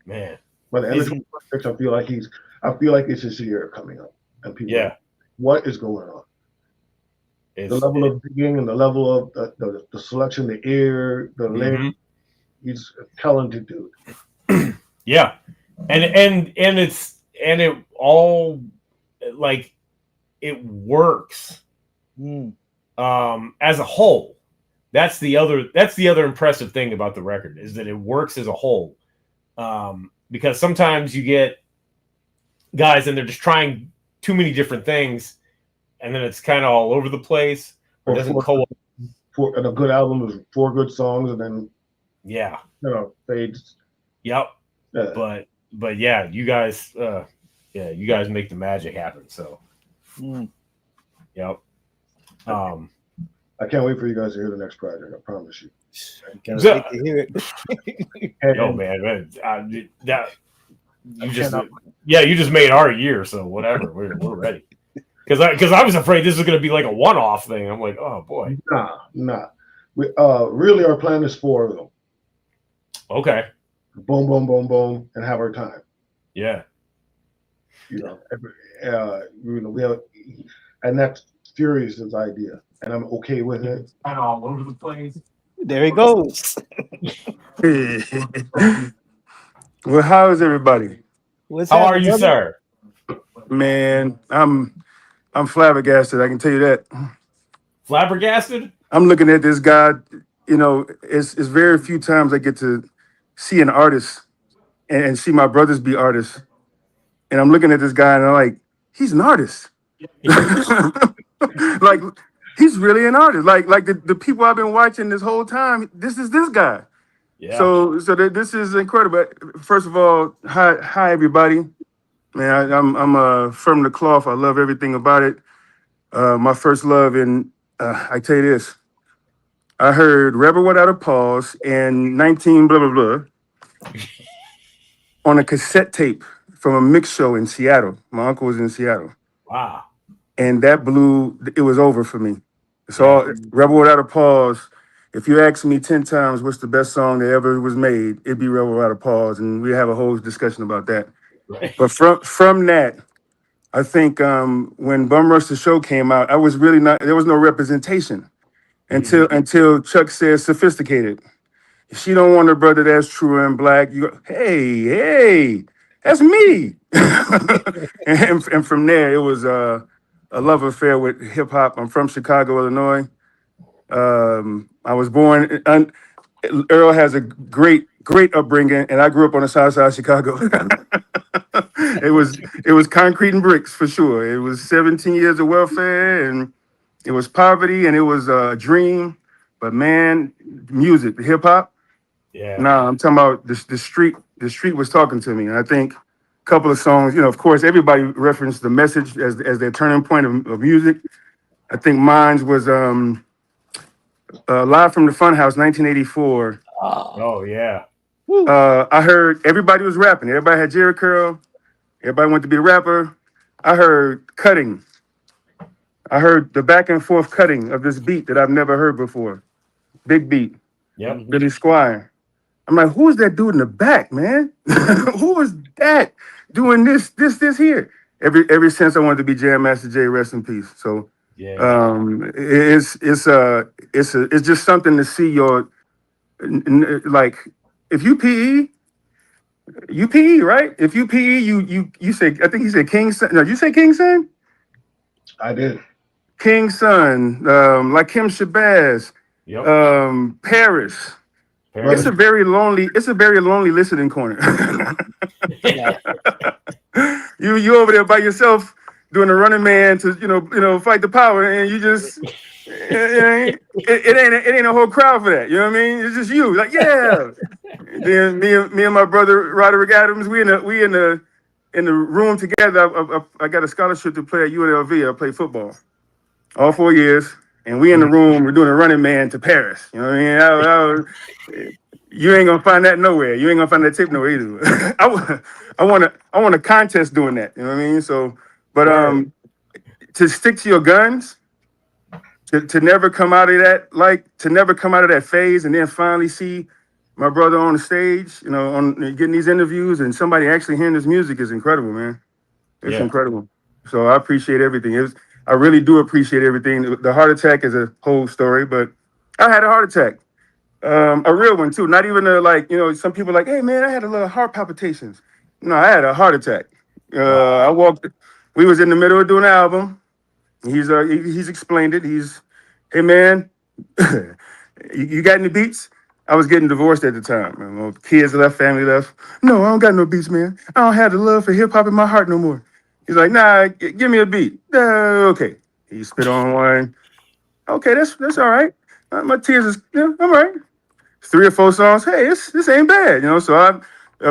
Man.
By the end of 2026, I feel like it's his year coming up, and people. Are, what is going on? The level of digging and the level of the selection, the ear, the lyric. He's a talented dude.
Yeah, and it all, like, it works as a whole. That's the other impressive thing about the record, is that it works as a whole. Because sometimes you get guys and they're just trying too many different things, and then it's kind of all over the place. Or doesn't co-op.
And a good album is 4 good songs, and then fades.
Yep. But yeah, you guys make the magic happen. So, yep.
I can't wait for you guys to hear the next project. I promise you.
Can't wait to hear it.
Yo, man, you just made our year. So whatever, we're ready. Because I was afraid this was going to be like a one-off thing. I'm like, oh boy.
Nah. We really, our plan is 4 of them.
Okay.
Boom, boom, boom, boom, and have our time.
Yeah.
You know, we have, and that's Furious's idea, and I'm okay with it.
Kind of all over the place.
There he goes.
Well, how is everybody?
How are you, sir?
Man, I'm flabbergasted. I can tell you that.
Flabbergasted?
I'm looking at this guy. You know, it's very few times I get to see an artist and see my brothers be artists. And I'm looking at this guy and I'm like, he's an artist. Like, he's really an artist. Like the people I've been watching this whole time, this is this guy. Yeah. So this is incredible. First of all, hi everybody. Man, I'm from the cloth. I love everything about it. My first love, and I tell you this, I heard Rebel Without a Pause and 19 blah blah blah on a cassette tape from a mix show in Seattle. My uncle was in Seattle,
Wow.
and that blew. It was over for me. So
Yeah.
Rebel Without a Pause. If you ask me 10 times what's the best song that ever was made, it'd be Rebel Without a Pause, and we have a whole discussion about that.
Right.
But from that, I think when Bum Rush the Show came out, I was really not. There was no representation until Chuck said sophisticated. If she don't want her brother that's true and black, you go, hey, that's me. and from there, it was a love affair with hip hop. I'm from Chicago, Illinois. I was born. Earl has a great upbringing, and I grew up on the south side of Chicago. it was concrete and bricks for sure. It was 17 years of welfare, and it was poverty, and it was a dream. But man, music, hip hop.
Yeah.
Nah, I'm talking about the street. The street was talking to me, and I think a couple of songs. You know, of course, everybody referenced the message as their turning point of music. I think mine was Live from the Funhouse, 1984.
Oh yeah.
I heard everybody was rapping. Everybody had Jerry curl. Everybody wanted to be a rapper. I heard cutting. I heard the back and forth cutting of this beat that I've never heard before. Big beat.
Yep.
Billy Squire. I'm like, who is that dude in the back, man? Who is that doing this here? Ever since I wanted to be Jam Master Jay, rest in peace. So
Yeah.
it's just something to see your like if you PE, you PE, right? If you PE, you say, I think he said King's son. No, you say King's son?
I did.
King's son, like Kim Shabazz,
Yep.
Paris.
Paris.
It's a very lonely listening corner.
Yeah.
You over there by yourself doing a running man to fight the power, and you just it ain't a whole crowd for that. You know what I mean? It's just you, like yeah. Then me and my brother Roderick Adams, we in the room together. I got a scholarship to play at UNLV. I play football all 4 years, and we in the room. We're doing a running man to Paris. You know what I mean? You ain't gonna find that nowhere. You ain't gonna find that tape nowhere either. I want a contest doing that. You know what I mean? So, but to stick to your guns, to never come out of that phase, and then finally see my brother on the stage, on getting these interviews, and somebody actually hearing this music is incredible, man. It's incredible. So I appreciate everything. I really do appreciate everything. The heart attack is a whole story, but I had a heart attack. A real one too. Not even some people are like, hey man, I had a little heart palpitations. No, I had a heart attack. I walked. We was in the middle of doing an album. He's explained it. Hey man, you got any beats? I was getting divorced at the time. Kids left, family left. No, I don't got no beats, man. I don't have the love for hip hop in my heart no more. He's like, nah, give me a beat. Okay. He spit on one. Okay, that's all right. My tears is all right. 3 or 4 songs. Hey, this ain't bad, So I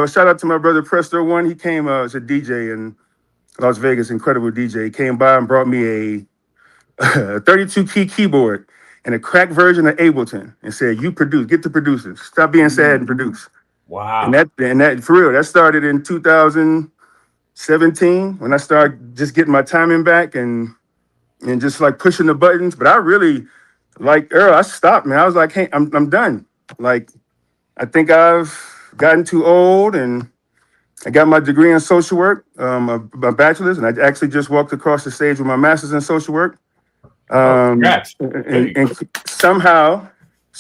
shout out to my brother Presto One. He came as a DJ in Las Vegas, incredible DJ. He came by and brought me a 32 key keyboard and a cracked version of Ableton, and said, "You produce, get to producing. Stop being sad and produce."
Wow.
And that for real, that started in 2017 when I started just getting my timing back and just like pushing the buttons. But I really, like Earl, I stopped, man. I was like, hey, I'm done. Like, I think I've gotten too old, and I got my degree in social work, my bachelor's, and I actually just walked across the stage with my master's in social work.
Congrats.
And somehow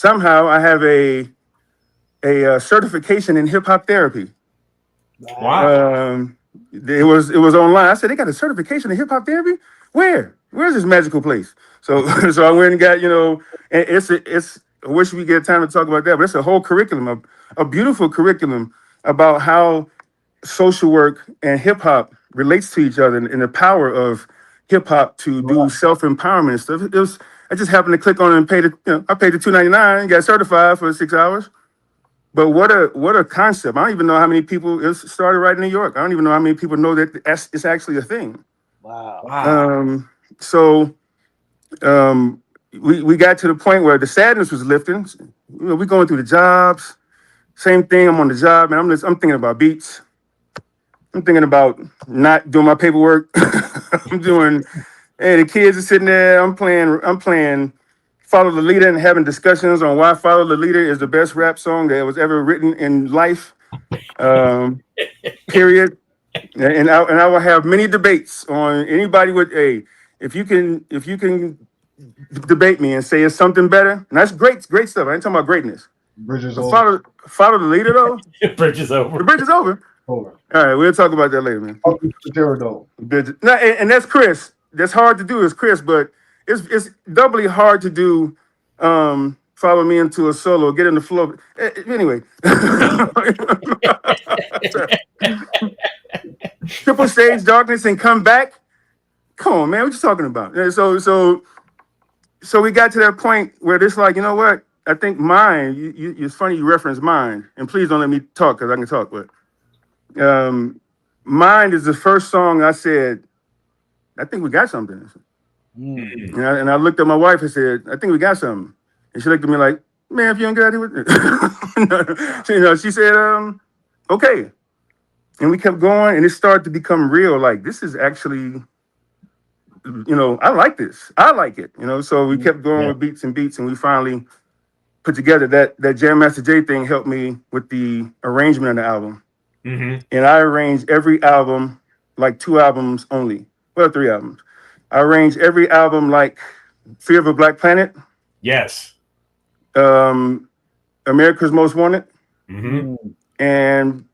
I have a certification in hip hop therapy.
Wow.
It was online. I said, they got a certification in hip hop therapy? Where's this magical place? So I went and got, and it's I wish we get time to talk about that, but it's a whole curriculum, a beautiful curriculum about how social work and hip hop relates to each other, and the power of hip hop to do self-empowerment and stuff. I just happened to click on it and I paid the $2.99 and got certified for 6 hours. But what a concept. I don't even know how many people it started right in New York. I don't even know how many people know that it's actually a thing.
Wow.
So we got to the point where the sadness was lifting. You know, we going through the jobs. Same thing. I'm on the job, and I'm thinking about beats. I'm thinking about not doing my paperwork. I'm doing. Hey, the kids are sitting there. I'm playing. Follow the Leader and having discussions on why Follow the Leader is the best rap song that was ever written in life. Period. And I will have many debates on anybody with if you can debate me and say it's something better, and that's great stuff. I ain't talking about greatness.
Bridges
But
over.
follow the Leader though.
Bridge is over.
The bridge is over.
Over.
All right, we'll talk about that later, man.
Pterodome.
No, and that's Chris. That's hard to do is Chris, but it's doubly hard to do. Follow me into a solo, get in the flow. Anyway, triple stage darkness and come back. Come on, man, what you talking about? And so we got to that point where it's like, you know what? I think mine. It's funny you reference mine, and please don't let me talk because I can talk. But mine is the first song I said. I think we got something. And I looked at my wife and said, I think we got something. And she looked at me like, man, if you don't get out here with it. She said, okay. And we kept going, and it started to become real. Like, this is actually, I like this. I like it. So we kept going with beats, and we finally put together that Jam Master Jay thing helped me with the arrangement of the album. And I arranged every album like 2 albums only. Well, 3 albums. I arranged every album like Fear of a Black Planet.
Yes.
America's Most Wanted. And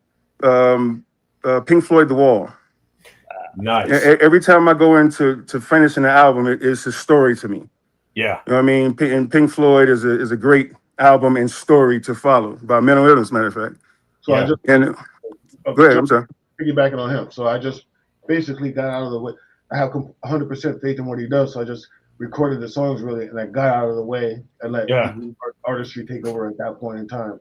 Pink Floyd, The Wall.
Nice.
Every time I go into finishing the album, it's a story to me.
Yeah.
You know what I mean? And Pink Floyd is a great album and story to follow about mental illness, matter of fact.
So
Yeah.
Go ahead, I'm sorry.
Piggybacking on him. So I just basically got out of the way. I have 100% faith in what he does. So I just recorded the songs really, and I got out of the way and let artistry take over at that point in time.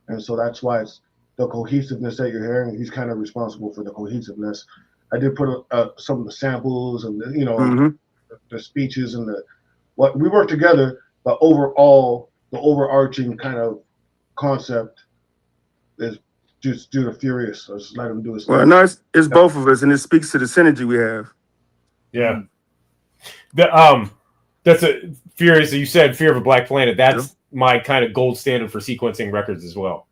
And so that's why it's the cohesiveness that you're hearing. He's kind of responsible for the cohesiveness. I did put some of the samples and the speeches and what we worked together, but overall the overarching kind of concept is just due to Furious. So just let him do his thing.
Well, no, it's both of us, and it speaks to the synergy we have.
Yeah. That's a Furious. You said Fear of a Black Planet. That's my kind of gold standard for sequencing records as well.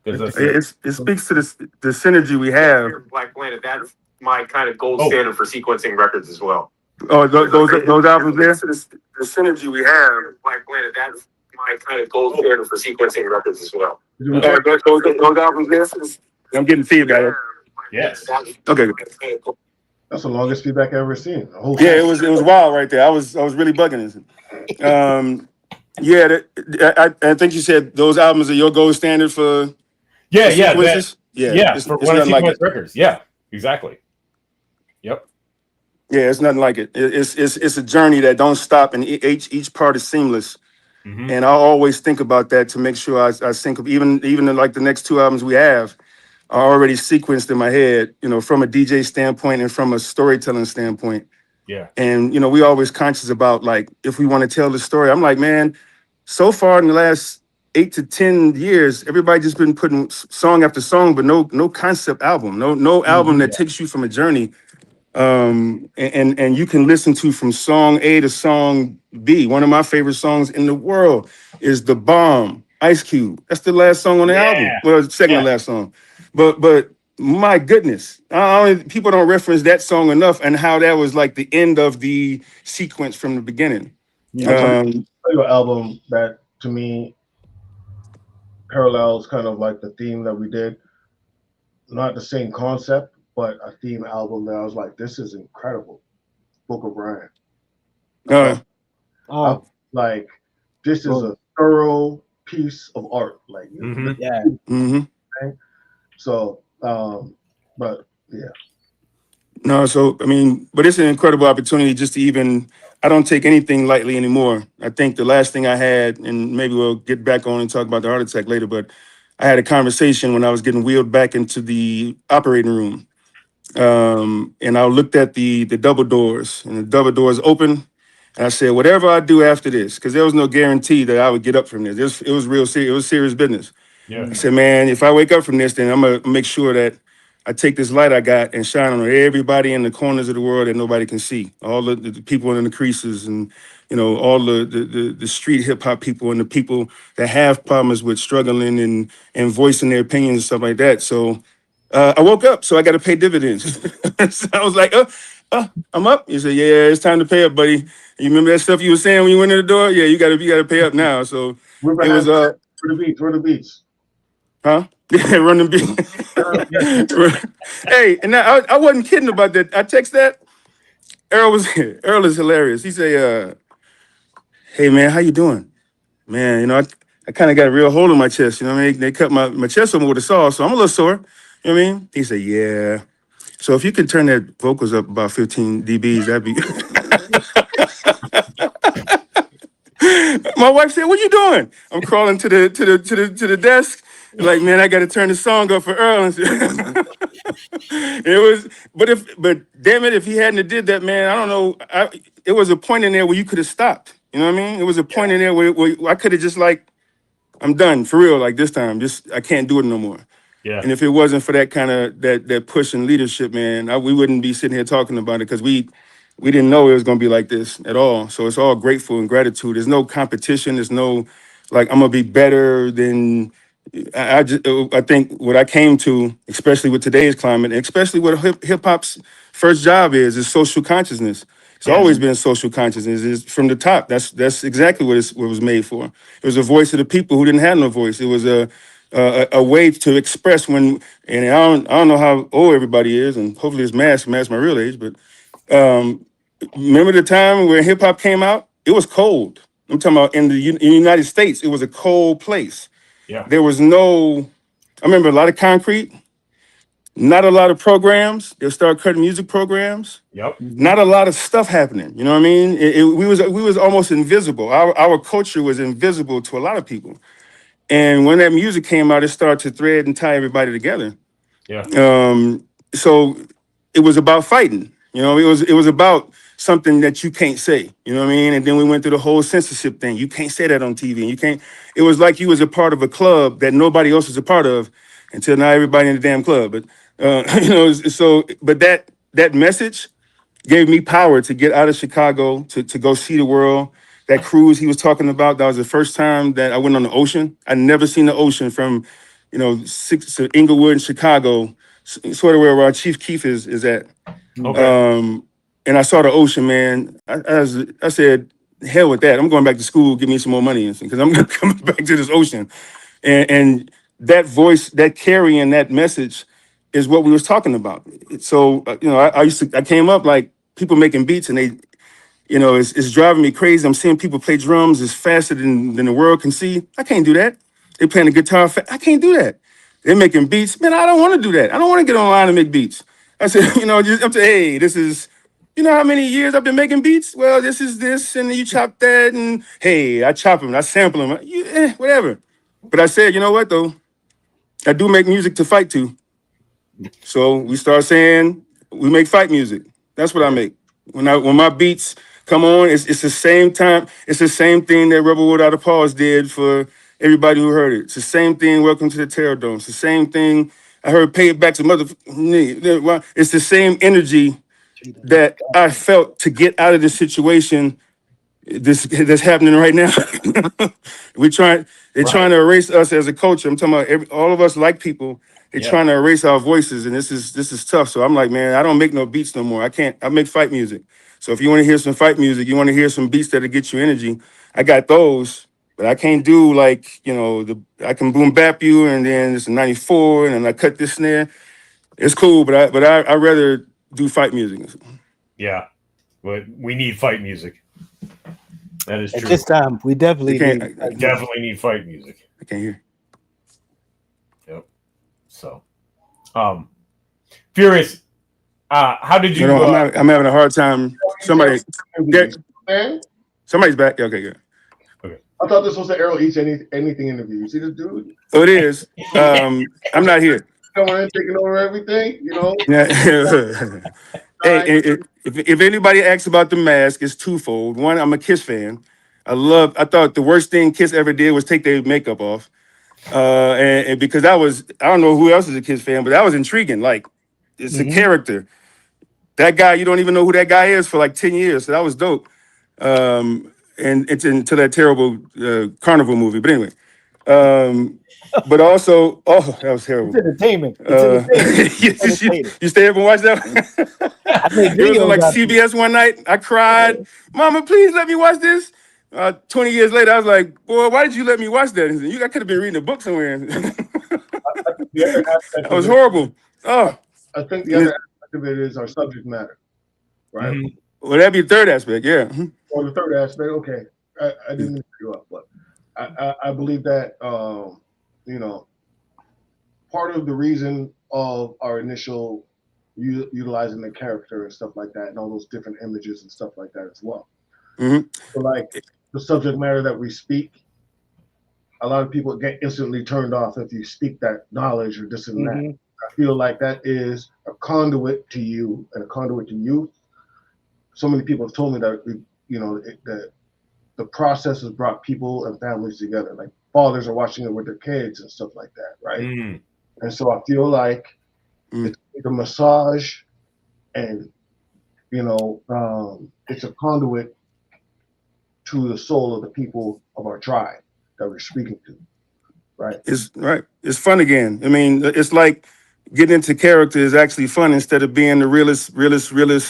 It speaks to the synergy we have.
Fear of a Black Planet. That's my kind of gold standard for sequencing records as well.
Oh, those albums there. The synergy we have.
Black Planet. That's my kind of gold standard for sequencing records as well.
Those albums there. I'm getting feedback.
Yes.
Okay.
That's the longest feedback I've ever seen.
It was wild right there. I was really bugging this. I think you said those albums are your gold standard for.
Sequences?
It's
when I sequence records. Yeah, exactly. Yep.
Yeah, it's nothing like it. It's a journey that don't stop, and each part is seamless. And I always think about that to make sure I sync up. Even like the next 2 albums we have are already sequenced in my head, from a DJ standpoint and from a storytelling standpoint.
Yeah. And,
we always conscious about, like, if we want to tell the story. I'm like, man, so far in the last 8 to 10 years, everybody just been putting song after song, but no concept album, no album that takes you from a journey. And you can listen to from song A to song B. One of my favorite songs in the world is The Bomb, Ice Cube. That's the last song on the album. Well, second to last song. But my goodness, people don't reference that song enough, and how that was like the end of the sequence from the beginning.
I'll tell you an album that to me parallels kind of like the theme that we did. Not the same concept, but a theme album that I was like, this is incredible. Book of Brian. Like, this is a thorough piece of art. Like, So, but yeah.
No, so I mean, but it's an incredible opportunity just to even. I don't take anything lightly anymore. I think the last thing I had, and maybe we'll get back on and talk about the heart attack later, but I had a conversation when I was getting wheeled back into the operating room. And I looked at the double doors, and the double doors open. And I said, whatever I do after this, because there was no guarantee that I would get up from this. It was real serious. It was serious business.
Yeah.
I said, man, if I wake up from this, then I'm going to make sure that I take this light I got and shine on everybody in the corners of the world that nobody can see. All the people in the creases and, all the street hip hop people and the people that have problems with struggling and voicing their opinions and stuff like that. So I woke up, so I got to pay dividends. So I was like, I'm up. He said, yeah, it's time to pay up, buddy. You remember that stuff you were saying when you went in the door? Yeah, you got to pay up now. So
We're
it was
for the beats.
Huh? Yeah, run the beat. Hey, and I wasn't kidding about that. I text that. Errol is hilarious. He say, hey man, how you doing? Man, I kind of got a real hole in my chest. You know what I mean? They cut my chest open with a saw, so I'm a little sore. You know what I mean? He said, yeah. So if you can turn that vocals up about 15 dBs, that'd be. My wife said, "What you doing?" I'm crawling to the desk. Like, man, I got to turn the song up for Earl. But damn it, if he hadn't have did that, man, I don't know. It was a point in there where you could have stopped. You know what I mean? It was a point in there where I could have just like, I'm done for real. Like this time, I can't do it no more.
Yeah.
And if it wasn't for that kind of that push and leadership, man, we wouldn't be sitting here talking about it because we didn't know it was going to be like this at all. So it's all grateful and gratitude. There's no competition. There's no like I'm gonna be better than. I think what I came to, especially with today's climate, and especially what hip hop's first job is social consciousness. It's always been social consciousness. It's from the top. That's exactly what it was made for. It was a voice of the people who didn't have no voice. It was a way to express when. And I don't know how old everybody is, and hopefully it's mass my real age. But remember the time where hip hop came out? It was cold. I'm talking about in the United States. It was a cold place.
Yeah.
There was I remember a lot of concrete, not a lot of programs. They'll start cutting music programs.
Yep.
Not a lot of stuff happening. You know what I mean? We was almost invisible. Our culture was invisible to a lot of people. And when that music came out, it started to thread and tie everybody together.
Yeah.
So it was about fighting. It was about something that you can't say. You know what I mean? And then we went through the whole censorship thing. You can't say that on TV. And you can't. It was like you was a part of a club that nobody else was a part of until now everybody in the damn club. But but that message gave me power to get out of Chicago to go see the world. That cruise he was talking about, that was the first time that I went on the ocean. I'd never seen the ocean from, Inglewood and Chicago, sort of where our Chief Keef is at.
Okay.
And I saw the ocean, man. I said, hell with that. I'm going back to school, give me some more money, because I'm coming back to this ocean. And that voice, that carrying that message is what we was talking about. So, I came up like people making beats and they, it's driving me crazy. I'm seeing people play drums as faster than the world can see. I can't do that. They playing the guitar. I can't do that. They're making beats. Man, I don't want to do that. I don't want to get online and make beats. I said, I'm saying, hey, this is, how many years I've been making beats? Well, this is this, and you chop that, and hey, I chop them, I sample them, whatever. But I said, you know what, though? I do make music to fight to. So we start saying, we make fight music. That's what I make. When my beats come on, it's the same time. It's the same thing that Rebel Without a Pause did for everybody who heard it. It's the same thing. Welcome to the Terror Dome. It's the same thing. I heard Pay It Back to Mother. It's the same energy that I felt to get out of this situation that's happening right now. They're trying to erase us as a culture. I'm talking about all of us like people. They're trying to erase our voices, and this is tough. So I'm like, man, I don't make no beats no more. I make fight music. So if you want to hear some fight music, you want to hear some beats that'll get you energy, I got those. But I can't do like, I can boom bap you, and then it's a 94, and then I cut this snare. It's cool, but I rather do fight music.
Yeah, but we need fight music. That is true.
At this time, we definitely
need fight music.
I can't hear.
Yep. So, Furious, how did you?
I'm having a hard time. Somebody's back. Okay, good.
I thought this was the Errol Eats Anything interview. You see this dude?
Oh, it is. I'm not here.
Coming in, taking over everything, you know?
Yeah. Hey, if anybody asks about the mask, it's twofold. One, I'm a Kiss fan. I thought the worst thing Kiss ever did was take their makeup off. And because I don't know who else is a Kiss fan, but that was intriguing. Like, it's a character. That guy, you don't even know who that guy is for like 10 years. So that was dope. And it's into that terrible Carnival movie. But anyway, but also, that was terrible.
It's entertainment. It's entertainment.
You stay up and watch that?
I made
It was on
videos
like
out of it.
CBS one night. I cried. Mama, please let me watch this. 20 years later, I was like, boy, why did you let me watch that? I could have been reading a book somewhere.
The other aspect
That was horrible. Oh,
I think the other aspect of it is our subject matter, right?
well, that'd be the third aspect, yeah.
Or the third aspect, okay. I didn't mean to you up, but I believe that you know, part of the reason of our initial utilizing the character and stuff like that, and all those different images and stuff like that as well. So like the subject matter that we speak, a lot of people get instantly turned off if you speak that knowledge or this and that. I feel like that is a conduit to you and a conduit to youth. So many people have told me that that the process has brought people and families together. Like fathers are watching it with their kids and stuff like that, right? And so I feel like it's a massage, and it's a conduit to the soul of the people of our tribe that we're speaking to, right?
It's fun again. I mean, it's like getting into character is actually fun instead of being the realest really is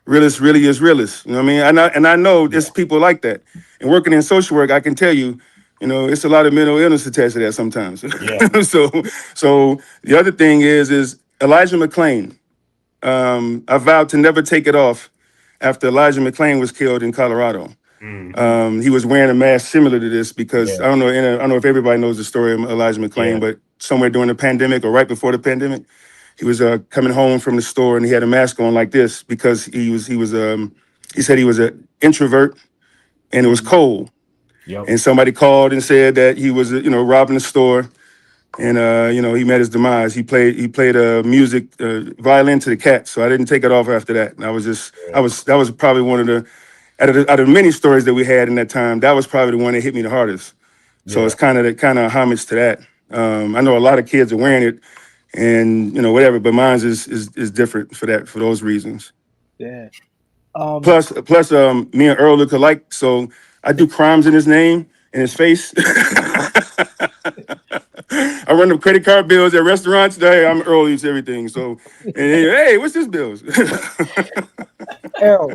realist. You know what I mean? And I know there's people like that. And working in social work, I can tell you, it's a lot of mental illness attached to that sometimes.
Yeah.
so the other thing is Elijah McClain. I vowed to never take it off after Elijah McClain was killed in Colorado. He was wearing a mask similar to this because I don't know if everybody knows the story of Elijah McClain, but somewhere during the pandemic or right before the pandemic, he was coming home from the store and he had a mask on like this because he said he was an introvert and it was cold. And somebody called and said that he was robbing the store, and he met his demise. He played music violin to the cat, so I didn't take it off after that. And that was probably one of the out of many stories that we had in that time, that was probably the one that hit me the hardest. So it's kind of homage to that. I know a lot of kids are wearing it, and whatever, but mine's is different for those reasons.
Yeah.
Plus, me and Earl look alike, so I do crimes in his name and his face. I run up credit card bills at restaurants. Hey, I'm Errol Eats Everything. So, and hey, what's this bills?
Errol,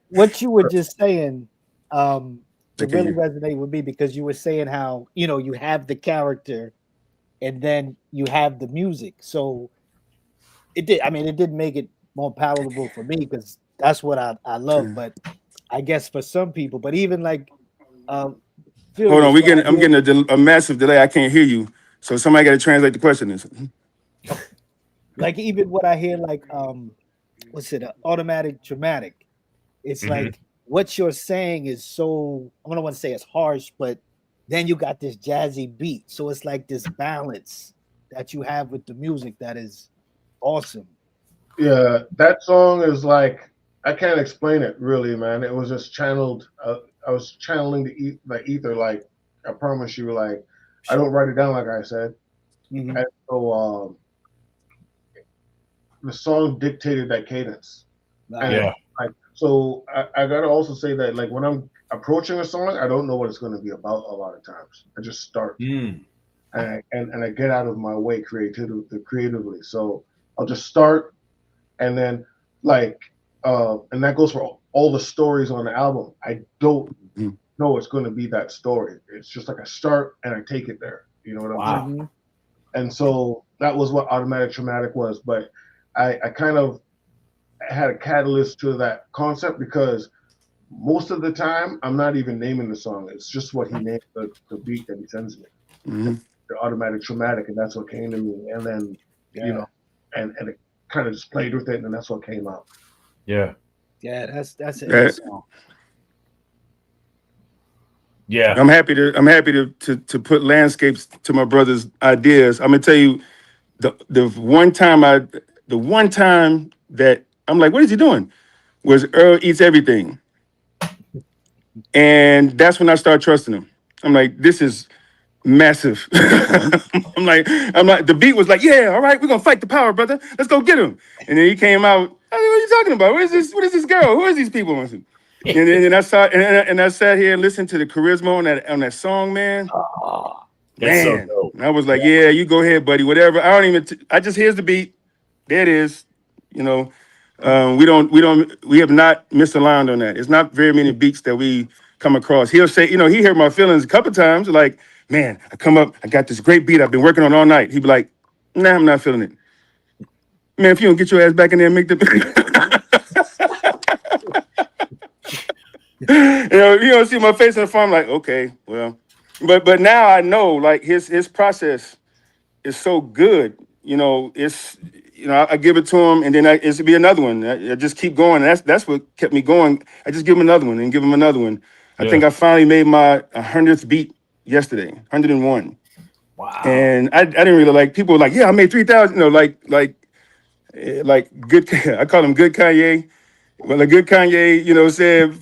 what you were just saying, it really resonated with me because you were saying how you have the character, and then you have the music. So it did. I mean, it did make it more palatable for me because that's what I love. But I guess for some people, but even like,
hold on, I'm getting a massive delay. I can't hear you. So somebody got to translate the question.
Like even what I hear, like what's it? Automatic dramatic. It's like what you're saying is so. I don't want to say it's harsh, but then you got this jazzy beat. So it's like this balance that you have with the music that is awesome.
Yeah, that song is like, I can't explain it really, man. It was just channeled. I was channeling the ether. Like I promise you, like I don't write it down like I said. And so the song dictated that cadence. So I gotta also say that like when I'm approaching a song, I don't know what it's going to be about a lot of times. I just start and I get out of my way creatively. So I'll just start, and then like and that goes for all the stories on the album. I don't know it's going to be that story. It's just like I start and I take it there. You know what I'm saying? And so that was what Automatic Traumatic was. But I kind of had a catalyst to that concept because most of the time I'm not even naming the song. It's just what he named the beat that he sends me. The Automatic Traumatic, and that's what came to me. And then and it kind of just played with it, and that's what came out.
Yeah, that's a song.
Yeah.
I'm happy to put landscapes to my brother's ideas. I'm gonna tell you the one time that I'm like, what is he doing? Was Errol Eats Everything. And that's when I started trusting him. I'm like, this is massive. I'm like, the beat was like, yeah, all right, we're gonna fight the power, brother. Let's go get him. And then he came out, what are you talking about? What is this? What is this girl? Who is these people? And then I saw and I sat here and listened to the charisma on that song, man.
That's so
Man.
dope.
And I was like, yeah, you go ahead, buddy. Whatever. I don't even I just here's the beat. There it is. You know. We have not misaligned on that. It's not very many beats that we come across. He'll say, he heard my feelings a couple times, like, man, I come up, I got this great beat I've been working on all night. He'd be like, nah, I'm not feeling it. Man, if you don't get your ass back in there and make the you don't see my face on the phone, I'm like, okay, well. But now I know like his process is so good. It's I give it to him, and then it's be another one. I just keep going. And that's what kept me going. I just give him another one and give him another one. I think I finally made my 100th beat yesterday, 101.
Wow.
And I didn't really like people were like, yeah, I made 3,000. Like good. I call him good Kanye. Well, a good Kanye, said,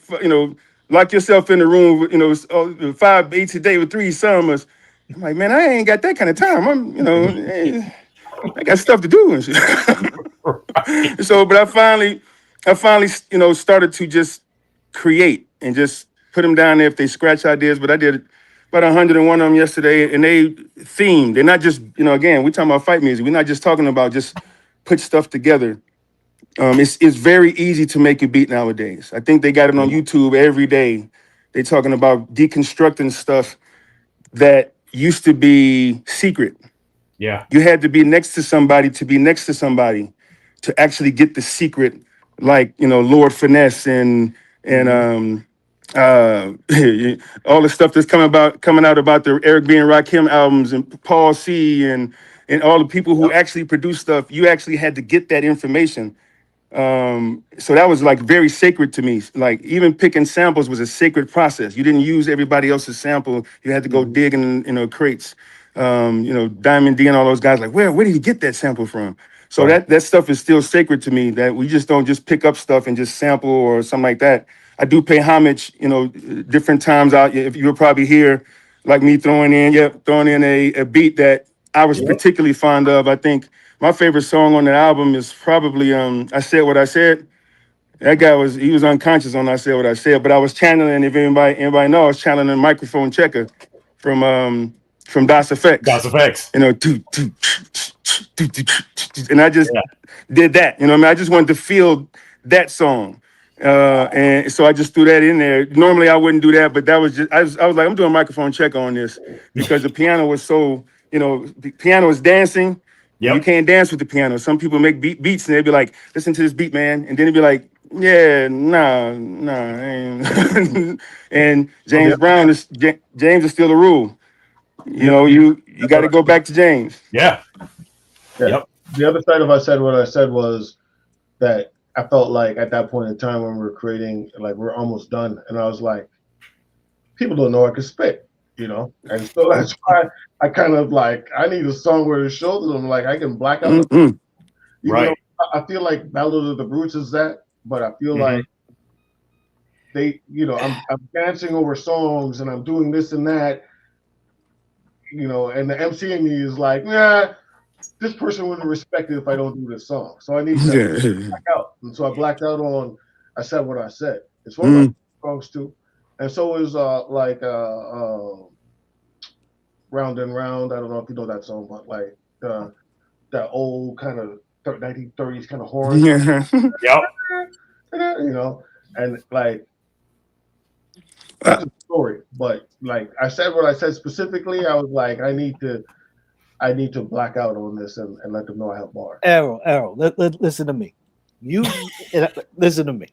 lock yourself in the room, 5 beats a day with 3 summers. I'm like, man, I ain't got that kind of time. I got stuff to do and shit. So, but I finally, started to just create and just put them down there if they scratch ideas. But I did about 101 of them yesterday, and they themed. They're not just, again, we're talking about fight music. We're not just talking about just put stuff together. It's very easy to make a beat nowadays. I think they got it on YouTube every day. They talking about deconstructing stuff that used to be secret.
Yeah.
You had to be next to somebody to actually get the secret, like Lord Finesse and all the stuff that's coming out about the Eric B. and Rakim albums and Paul C. and all the people who actually produce stuff. You actually had to get that information. So that was like very sacred to me. Like even picking samples was a sacred process. You didn't use everybody else's sample. You had to go dig in crates. Diamond D and all those guys like, where did you get that sample from? So that stuff is still sacred to me, that we just don't just pick up stuff and just sample or something like that. I do pay homage, different times out. If you were probably here, like me throwing in a beat that I was particularly fond of. I think my favorite song on the album is probably I Said What I Said. That guy he was unconscious on I Said What I Said, but I was channeling, if anybody knows, I was channeling Microphone Checker from DOS Effects.
DOS Effects.
And I just did that. I just wanted to feel that song. And so I just threw that in there. Normally I wouldn't do that, but that was just I was like, I'm doing Microphone Checker on this because the piano was so, the piano is dancing. You can't dance with the piano. Some people make beats and they'd be like, listen to this beat, man. And then it'd be like, yeah, nah. And James is still the rule. You got to go back to James.
Yeah.
Yep. The other side of I Said What I Said was that I felt like at that point in time when we were creating, like we're almost done. And I was like, people don't know I can spit, And so that's why I kind of like, I need a song where it shows them like I can black out.
Right.
I feel like Ballad of the Brutes is that, but I feel like they, I'm dancing over songs and I'm doing this and that, and the MC in me is like, nah, this person wouldn't respect it if I don't do this song. So I need to black out. And so I blacked out on I Said What I Said. It's one of my songs too. And so is Round and Round. I don't know if you know that song, but like that old kind of 1930s kind of horn. And like that's a story. But like I said what I said specifically, I was like, I need to black out on this and let them know I have bars.
Errol, listen to me. Listen to me.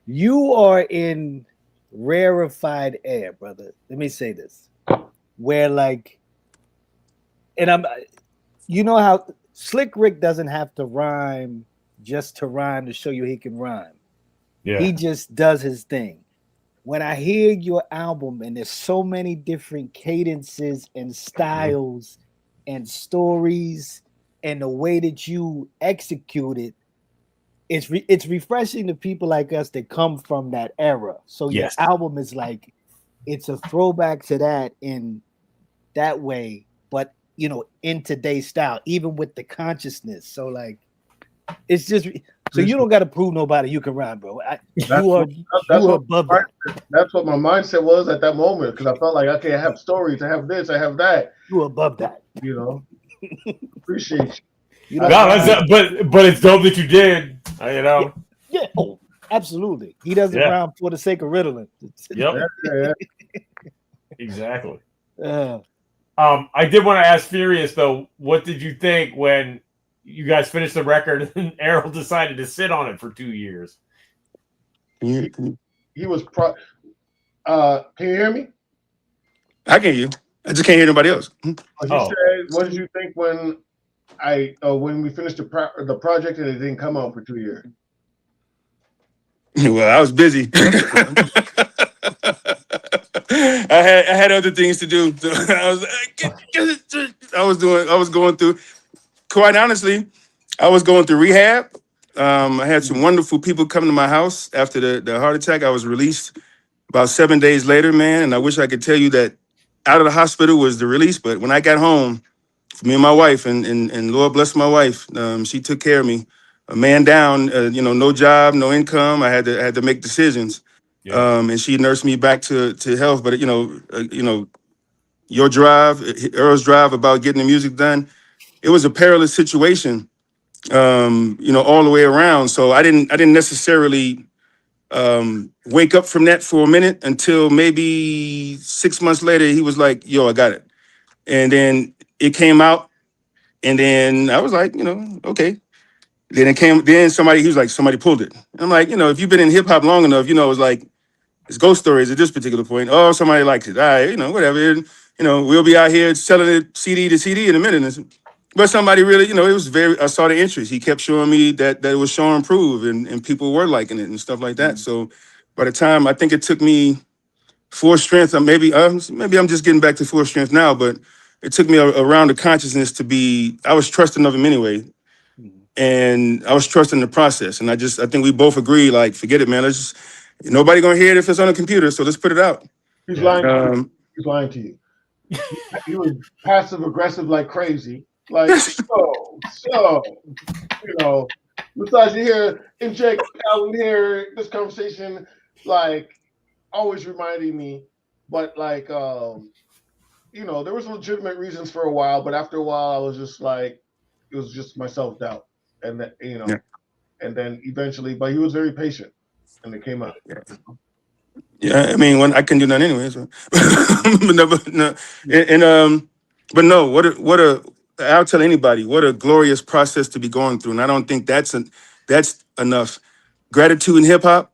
You are in rarefied air, brother. Let me say this. Where like, and how Slick Rick doesn't have to rhyme just to rhyme to show you he can rhyme.
Yeah.
He just does his thing. when I hear your album and there's so many different cadences and styles and stories and the way that you execute it, it's refreshing to people like us that come from that era. So
Yes.
your album is like, it's a throwback to that in that way, but you know, in today's style, even with the consciousness. So like, it's just so you don't got to prove nobody you can rhyme, bro. You are above that.
That's what my mindset was at that moment, because I felt like, okay, I have stories, I have this, I have that.
You above that.
You know, appreciate you.
No, but it's dope that you did. You know.
Yeah. Oh, absolutely. He doesn't rhyme for the sake of Ritalin.
Yep. Exactly. I did want to ask Furious though, what did you think when you guys finished the record and Errol decided to sit on it for 2 years?
He was can you hear me?
I can hear you. I just can't hear nobody else.
He said, what did you think when we finished the project and it didn't come out for 2 years?
Well, I was busy. I had other things to do. So I was going through. Quite honestly, I was going through rehab. I had some wonderful people come to my house after the heart attack. I was released about 7 days later, man. And I wish I could tell you that out of the hospital was the release. But when I got home, for me and my wife, and Lord bless my wife, she took care of me. A man down, no job, no income. I had to make decisions. Yeah. And she nursed me back to health. But your drive, Earl's drive about getting the music done, it was a perilous situation, all the way around. So I didn't necessarily wake up from that for a minute until maybe 6 months later. He was like, "Yo, I got it," and then it came out, and then I was like, okay. Then it came. Then he was like, somebody pulled it. And I'm like, if you've been in hip hop long enough, it's like it's ghost stories at this particular point. Oh, somebody likes it. All right, whatever. We'll be out here selling it CD to CD in a minute. But somebody really, it was I saw the interest. He kept showing me that it was showing proof and people were liking it and stuff like that. So by the time, I think it took me full strength, maybe I'm just getting back to full strength now, but it took me around the consciousness I was trusting of him anyway. And I was trusting the process. And I think we both agree, like, forget it, man. Nobody gonna hear it if it's on a computer, so let's put it out.
He's lying to you. He's lying to you. He was passive aggressive like crazy. Like, besides you hear MJ Allen here, this conversation, like, always reminding me, but like, there was legitimate reasons for a while, but after a while, I was just like, it was just my self-doubt. And that, and then eventually, but he was very patient and it came out.
Yeah, I mean, when I can do that anyway. So. I'll tell anybody, what a glorious process to be going through. And I don't think that's enough. Gratitude in hip hop,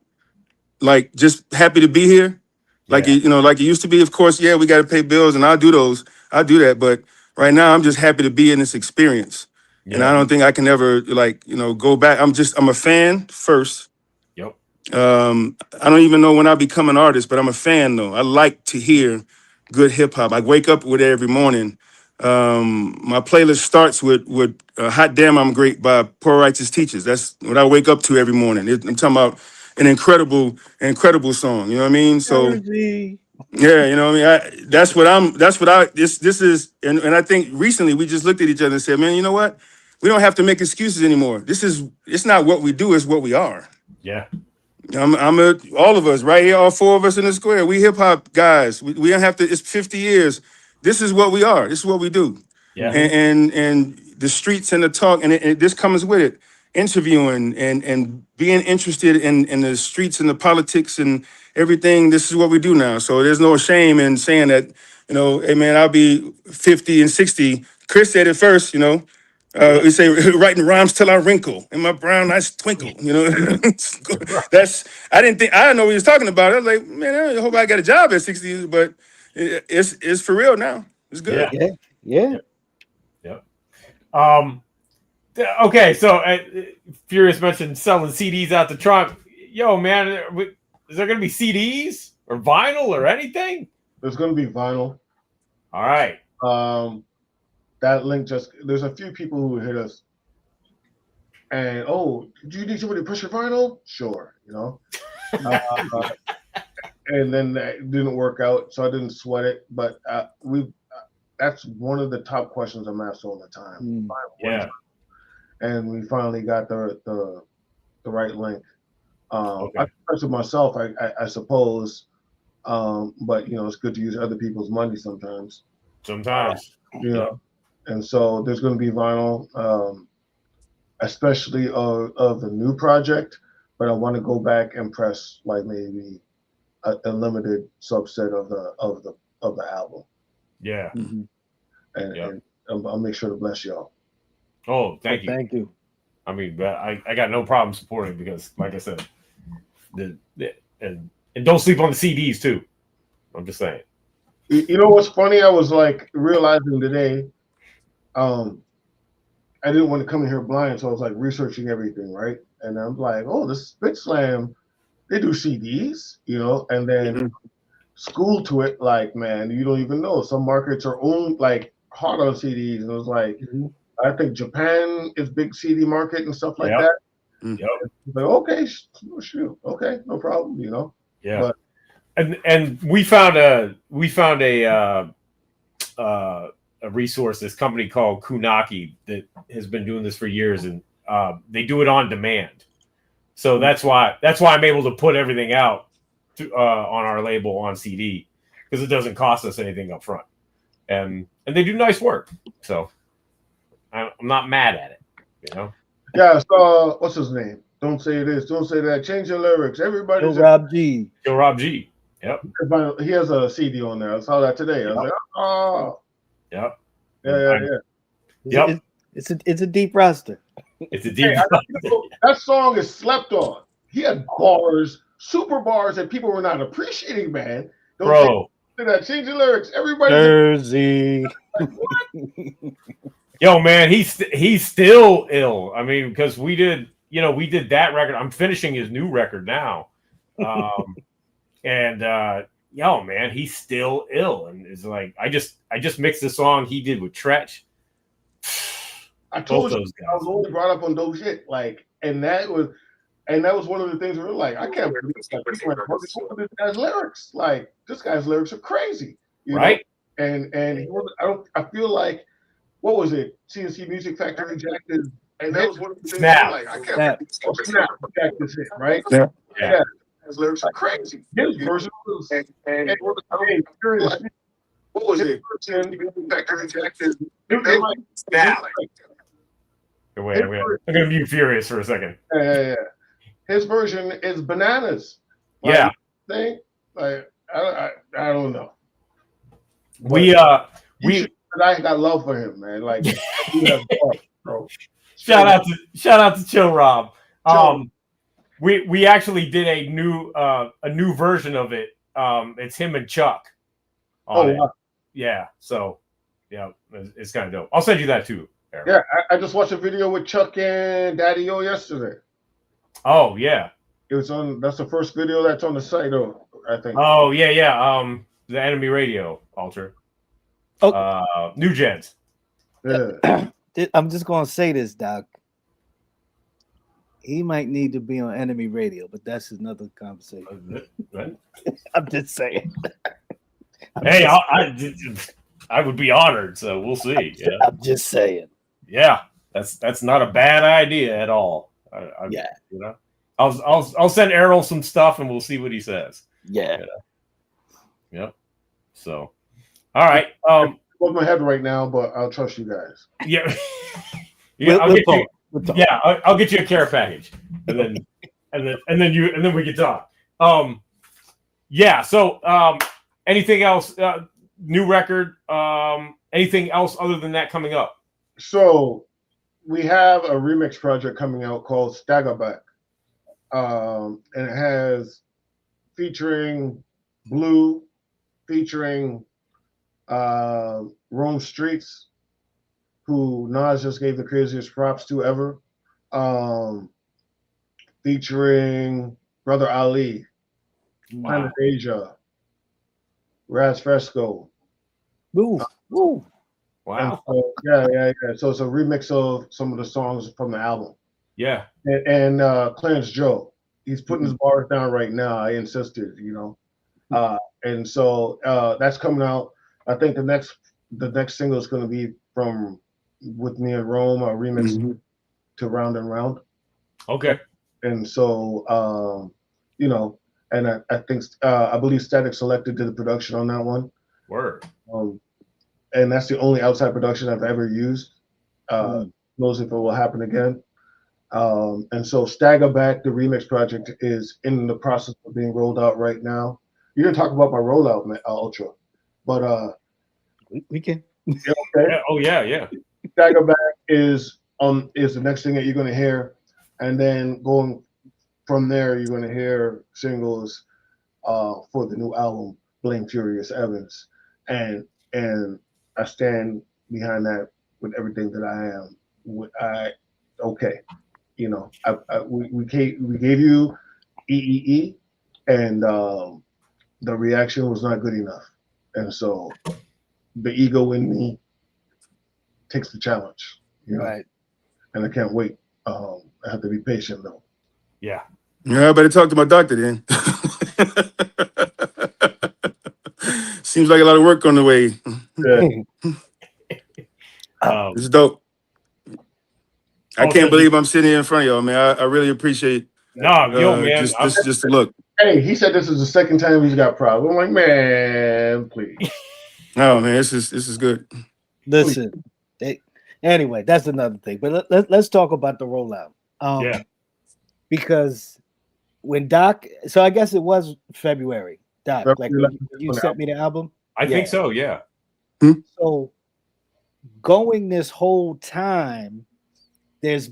like just happy to be here. Like, like it used to be, of course, we got to pay bills and I'll do that. But right now I'm just happy to be in this experience. Yeah. And I don't think I can ever go back. I'm a fan first. Yep. I don't even know when I'll become an artist, but I'm a fan though. I like to hear good hip hop. I wake up with it every morning. My playlist starts with Hot Damn I'm Great by Poor Righteous Teachers. That's what I wake up to every morning. I'm talking about an incredible song. You know what I mean? So yeah, you know what I mean? This is, and I think recently we just looked at each other and said, man, you know what? We don't have to make excuses anymore. It's not what we do, it's what we are. Yeah. All of us right here, all four of us in the square, we hip hop guys. We don't have to, it's 50 years. This is what we are. This is what we do. Yeah. And the streets and the talk, and this comes with it. Interviewing and being interested in the streets and the politics and everything. This is what we do now. So there's no shame in saying that, hey man, I'll be 50 and 60. Chris said it first, we say writing rhymes till I wrinkle and my brown eyes twinkle, I didn't know what he was talking about. I was like, man, I hope I got a job at 60, but it's for real now. It's good.
Yeah.
Okay, so Furious mentioned selling CDs out the trunk. Yo, man, is there gonna be CDs or vinyl or anything?
There's going to be vinyl.
All right.
That link there's a few people who hit us and, do you need somebody to push your vinyl? Sure, and then that didn't work out, so I didn't sweat it. But that's one of the top questions I'm asked all the time.
Yeah.
And we finally got the right link.
Okay.
I press it myself, I suppose, but it's good to use other people's money sometimes.
Sometimes.
And so there's going to be vinyl, especially of the new project, but I want to go back and press like maybe a limited subset of the album.
Yeah.
Mm-hmm.
And I'll make sure to bless y'all.
Oh, thank you.
Thank you.
I mean, I got no problem supporting because, like I said, and don't sleep on the CDs too. I'm just saying.
You know what's funny? I was like realizing today, I didn't want to come in here blind, so I was like researching everything, right? And I'm like, oh, this Spit Slam, they do CDs, and then school to it, like, man, you don't even know. Some markets are like hot on CDs, and it was like, I think Japan is big CD market and stuff like that.
Yep.
But okay, shoot, okay, no problem,
Yeah.
But
and we found a resource, this company called Kunaki that has been doing this for years, and they do it on demand. So that's why I'm able to put everything out on our label on CD, because it doesn't cost us anything up front, and they do nice work. So I'm not mad at it,
Yeah, so what's his name? Don't say this, don't say that. Change your lyrics. Everybody's
Rob G.
Yo, Rob G. Yep.
He has a CD on there. I saw that today. I was like, oh.
Yep.
Yeah.
It's a deep roster.
It's a deep.
That song is slept on. He had bars, super bars that people were not appreciating, man.
Bro.
That change the lyrics. Everybody.
Jersey.
Yo, man, he's still ill. I mean, because we did that record. I'm finishing his new record now. And yo, man, he's still ill. And it's like I just mixed the song he did with Tretch.
I told you I was only brought up on those shit. Like, and that was one of the things we were like, I can't believe this guy's lyrics. Like, this guy's lyrics are crazy.
Right?
Know? And he wasn't, I feel like, what was it? CNC Music Factory Jack is, and that was one of the things like, I can't believe Snap Jack is it, right? Yeah. His lyrics are crazy. His version was what was it? Factory Jack is Snap.
Wait, I'm gonna be furious for a second.
Yeah. His version is bananas. Like,
yeah.
Thing like I don't know.
I
got love for him, man. Like bro.
Shout out to Chill Rob. We actually did a new version of it. It's him and Chuck on it. Wow. Yeah. So yeah, it's kind of dope. I'll send you that too. Aaron.
Yeah, I just watched a video with Chuck and Daddy O yesterday.
Oh yeah.
It was on. That's the first video that's on the site. I think.
Oh yeah. The Enemy Radio Alter.
Oh.
New Gens.
Yeah.
I'm just gonna say this, Doc. He might need to be on Enemy Radio, but that's another conversation. I'm just saying.
Hey, I would be honored. So we'll see. Yeah.
I'm just saying.
Yeah, that's not a bad idea at all.
Yeah.
I'll send Errol some stuff and we'll see what he says.
Yeah.
Yep. So, all right.
Above my head right now, but I'll trust you guys.
Yeah. I'll get you a care package, and then we can talk. Yeah. So, anything else? New record? Anything else other than that coming up?
So, we have a remix project coming out called Staggerback, and it has featuring Blue, featuring Rome Streets, who Nas just gave the craziest props to ever, featuring Brother Ali, Planet Asia, Raz Fresco.
Woo, woo.
And
Wow.
so, yeah. So it's a remix of some of the songs from the album.
Yeah.
And Clarence Joe, he's putting his bars down right now. I insisted, and so that's coming out. I think the next single is going to be from with me and Rome, a remix to Round and Round.
Okay.
And so and I think I believe Static Selected did the production on that one.
Word.
And that's the only outside production I've ever used. Knows if it will happen again. And so Staggerback, the remix project, is in the process of being rolled out right now. You didn't talk about my rollout, Ultra, but
we can.
yeah, okay.
Yeah. Oh yeah.
Staggerback is the next thing that you're gonna hear, and then going from there, you're gonna hear singles for the new album, Blame Furious Evans, and I stand behind that with everything that I am. Okay. We gave you EEE, and the reaction was not good enough, and so the ego in me takes the challenge,
Right.
and I can't wait. I have to be patient though.
Yeah.
Yeah, I better talk to my doctor then. Seems like a lot of work on the way. It's dope. I can't believe I'm sitting here in front of y'all, man. I really appreciate
man.
just to look.
Hey, he said this is the second time he's got problems. I'm like, man, please.
Oh man, this is good.
Listen, anyway, that's another thing. But let's talk about the rollout. Because when Doc, so I guess it was February, Doc, like you sent me the album.
I think so. Yeah.
So going this whole time, there's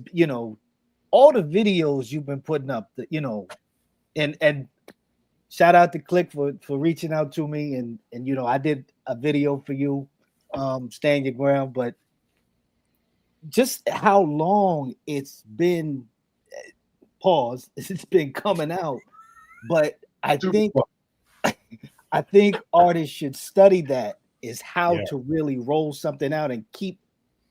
all the videos you've been putting up, and shout out to Click for reaching out to me, and I did a video for you, Stand Your Ground, but just how long it's been, pause, it's been coming out, but I think artists should study that, is how to really roll something out and keep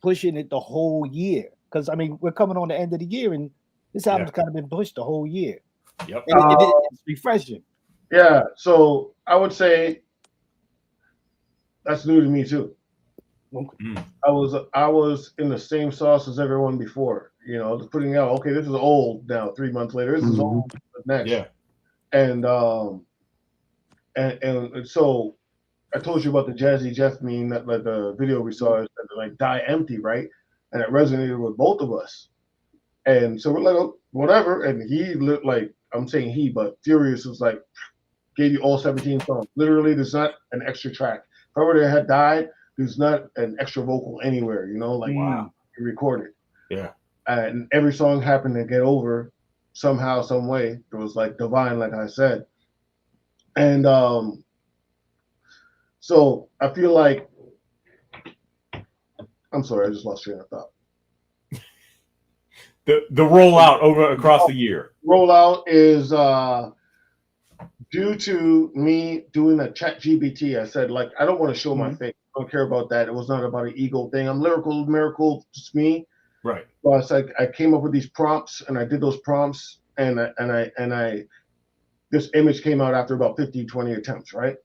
pushing it the whole year. Because I mean, we're coming on the end of the year, and this album's kind of been pushed the whole year.
Yep.
And it's refreshing.
Yeah. So I would say that's new to me too. I was in the same sauce as everyone before. Just putting out, okay, this is old now. 3 months later, this is old. Next.
Yeah.
And so I told you about the Jazzy Jeff meme, that like the video we saw, like Die Empty, right? And it resonated with both of us. And so we're like, oh, whatever. And he looked like, I'm saying he, but Furious was like, gave you all 17 songs. Literally, there's not an extra track. If I would have had died, there's not an extra vocal anywhere, wow. He recorded.
Yeah.
And every song happened to get over somehow, some way. It was like divine, like I said. And so I feel like, I'm sorry, I just lost train of thought.
The rollout across the year.
Rollout is due to me doing a chat GBT. I said, like, I don't want to show my face. I don't care about that. It was not about an ego thing. I'm lyrical, miracle, just me.
Right.
So it's like I came up with these prompts, and I did those prompts, and I this image came out after about 15, 20 attempts, right?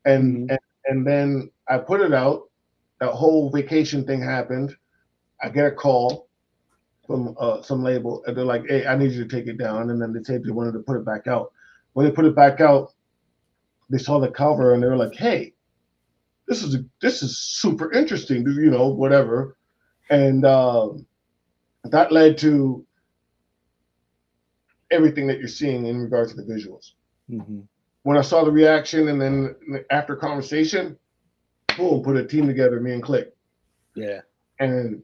And then I put it out. That whole vacation thing happened. I get a call from some label, and they're like, "Hey, I need you to take it down." And then they said they wanted to put it back out. When they put it back out, they saw the cover, and they were like, "Hey, this is super interesting," whatever. And that led to everything that you're seeing in regards to the visuals. When I saw the reaction, and then after conversation, boom, put a team together, me and Click.
Yeah.
And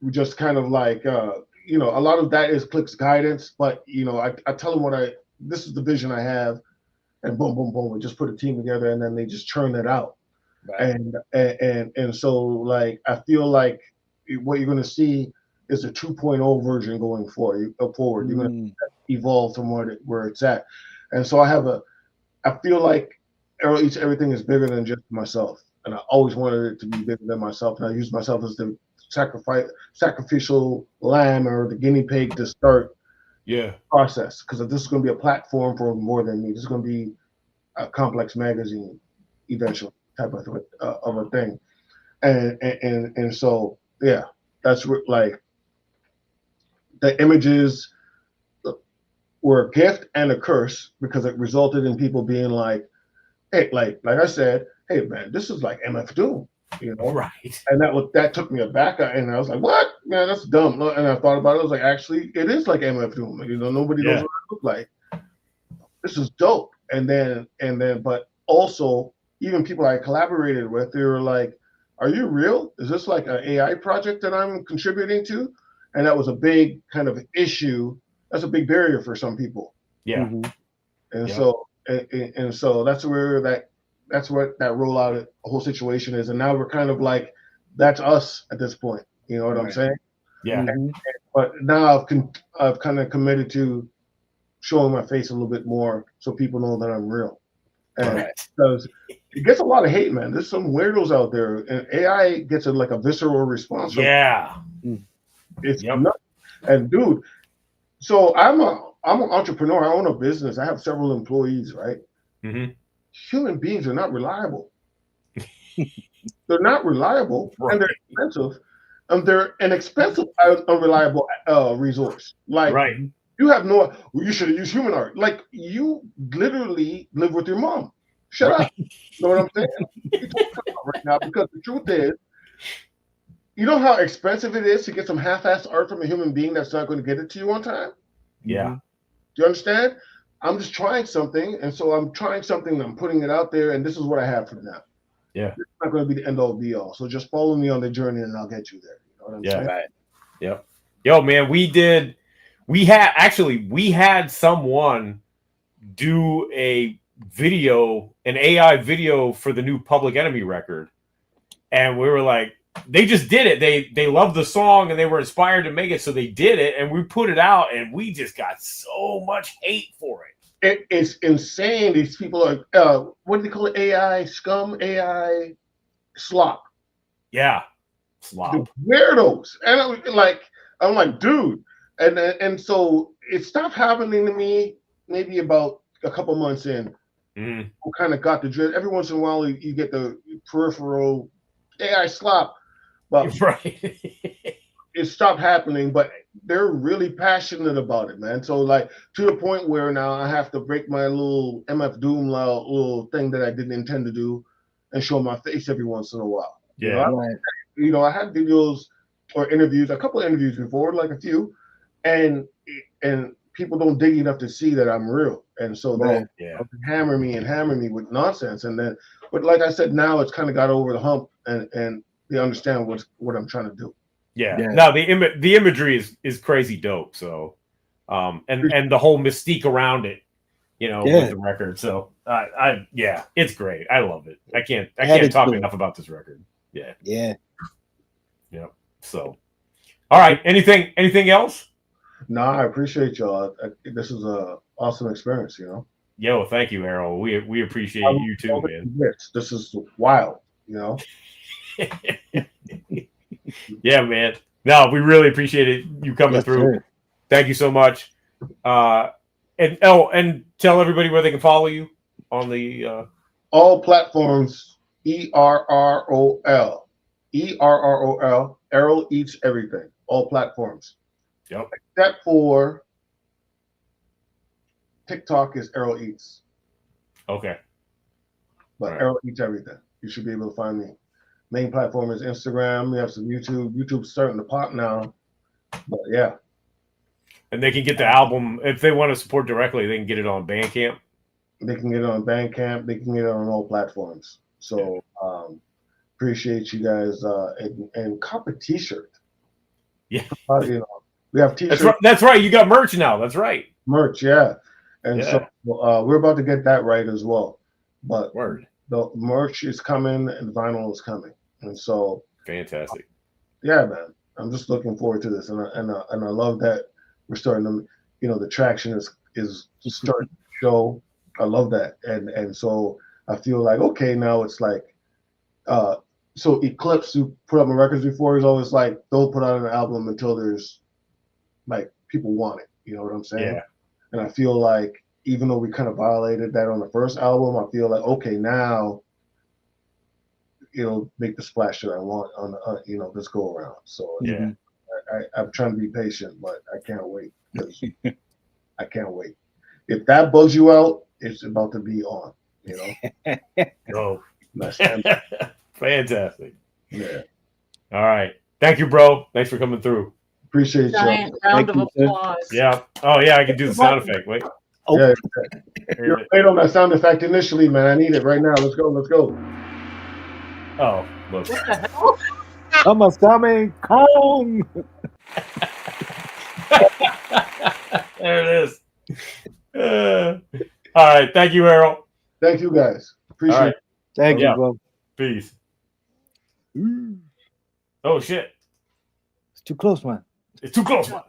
we just kind of like, a lot of that is Click's guidance, but, I tell them this is the vision I have, and boom, boom, boom, we just put a team together, and then they just churn it out. Right. And so, like, I feel like what you're going to see is a 2.0 version going forward. You're going to evolve from where it's at. And so I feel like Errol Eats Everything is bigger than just myself, and I always wanted it to be bigger than myself. And I use myself as the sacrificial lamb or the guinea pig to start process, because this is going to be a platform for more than me. This is going to be a complex magazine eventually type of a thing, and so yeah, that's like the images were a gift and a curse because it resulted in people being like, hey, like I said, hey man, this is like MF Doom, you know?
Right.
And that took me aback, and I was like, what? Man, that's dumb. And I thought about it. I was like, actually, it is like MF Doom. You know, nobody knows what I look like. This is dope. And then, but also, even people I collaborated with, they were like, are you real? Is this like an AI project that I'm contributing to? And that was a big kind of issue. That's a big barrier for some people.
Yeah.
And so, and so that's where that's what that rollout whole situation is. And now we're kind of like, that's us at this point. You know what I'm saying?
Yeah.
But now I've kind of committed to showing my face a little bit more so people know that I'm real. And because it gets a lot of hate, man. There's some weirdos out there, and AI gets like a visceral response. It's nuts. And dude, so I'm an entrepreneur. I own a business. I have several employees, right? Human beings are not reliable. They're not reliable, and they're expensive. And they're an expensive, unreliable resource. Like, you have you should have used human art. Like, you literally live with your mom. Shut up. You know what I'm saying? You're talking about right now, because the truth is, you know how expensive it is to get some half-assed art from a human being that's not going to get it to you on time?
Yeah.
Do you understand? I'm just trying something, and so I'm trying something, I'm putting it out there, and this is what I have for now.
Yeah.
It's not going to be the end-all be-all. So just follow me on the journey, and I'll get you there. You know what I'm saying?
Right. Yep. Yo, man, we had someone do an AI video for the new Public Enemy record. And we were like, they just did it. They loved the song and they were inspired to make it. So they did it, and we put it out, and we just got so much hate for it.
It's insane. These people are, what do they call it? AI scum, AI slop.
Yeah. Slop.
The weirdos. And I'm like, dude. And so it stopped happening to me maybe about a couple months in. Who kind of got the drift. Every once in a while, you get the peripheral AI slop. But it stopped happening, but they're really passionate about it, man. So like, to the point where now I have to break my little MF Doom little thing that I didn't intend to do and show my face every once in a while.
Yeah.
You know, I had videos or interviews, a couple of interviews before, like a few, and people don't dig enough to see that I'm real. And so they'll hammer me with nonsense. And then, but like I said, now it's kind of got over the hump, and they understand what I'm trying to do.
Yeah. No, the imagery is crazy dope. So, and the whole mystique around it, you know, with the record. So, it's great. I love it. I can't talk enough about this record. Yeah.
Yeah.
Yeah. So, all right. Anything else?
No, I appreciate y'all. This is a awesome experience, you know.
Yo, thank you, Errol. We appreciate you too, man.
This is wild, you know.
Yeah, man. No, we really appreciate you coming through.
Sir.
Thank you so much. And tell everybody where they can follow you on the
all platforms. ERROL. Errol Eats Everything. All platforms.
Yep.
Except for TikTok is Errol Eats.
Okay.
But Errol Eats Everything. You should be able to find me. Main platform is Instagram. We have some YouTube. YouTube's starting to pop now. But yeah.
And they can get the album if they want to support directly. They can get it on Bandcamp.
They can get it on Bandcamp. They can get it on all platforms. So appreciate you guys and cop a T-shirt.
Yeah.
You know, we have T-shirts.
That's right. You got merch now. That's right.
Merch, yeah. And so we're about to get that right as well. But the merch is coming and vinyl is coming. And so
fantastic.
Yeah, man. I'm just looking forward to this, and I love that we're starting to, you know, the traction is starting to show. I love that, and so I feel like, okay, now it's like, so Eclipse, who put out my records before, he's always like, don't put out an album until there's like people want it. You know what I'm saying?
Yeah.
And I feel like even though we kind of violated that on the first album, I feel like, okay, now it'll make the splash that I want on the, this go around. So
Yeah.
I'm trying to be patient, but I can't wait. I can't wait. If that bugs you out, it's about to be on.
Oh,
Nice.
fantastic.
Yeah.
All right. Thank you, bro. Thanks for coming through.
Appreciate you.
Giant round of
you, sir.
applause.
Yeah. Oh, yeah. I can do the sound effect. Wait.
Oh.
Yeah. You're wait on that sound effect initially, man. I need it right now. Let's go. Let's go.
Oh, look.
What the hell?
Coming, Kong.
There it is. All right. Thank you, Errol.
Thank you, guys. Appreciate
All right.
it.
Thank
Yeah.
you, bro.
Peace. Oh, shit.
It's too close, man.
It's too close, man.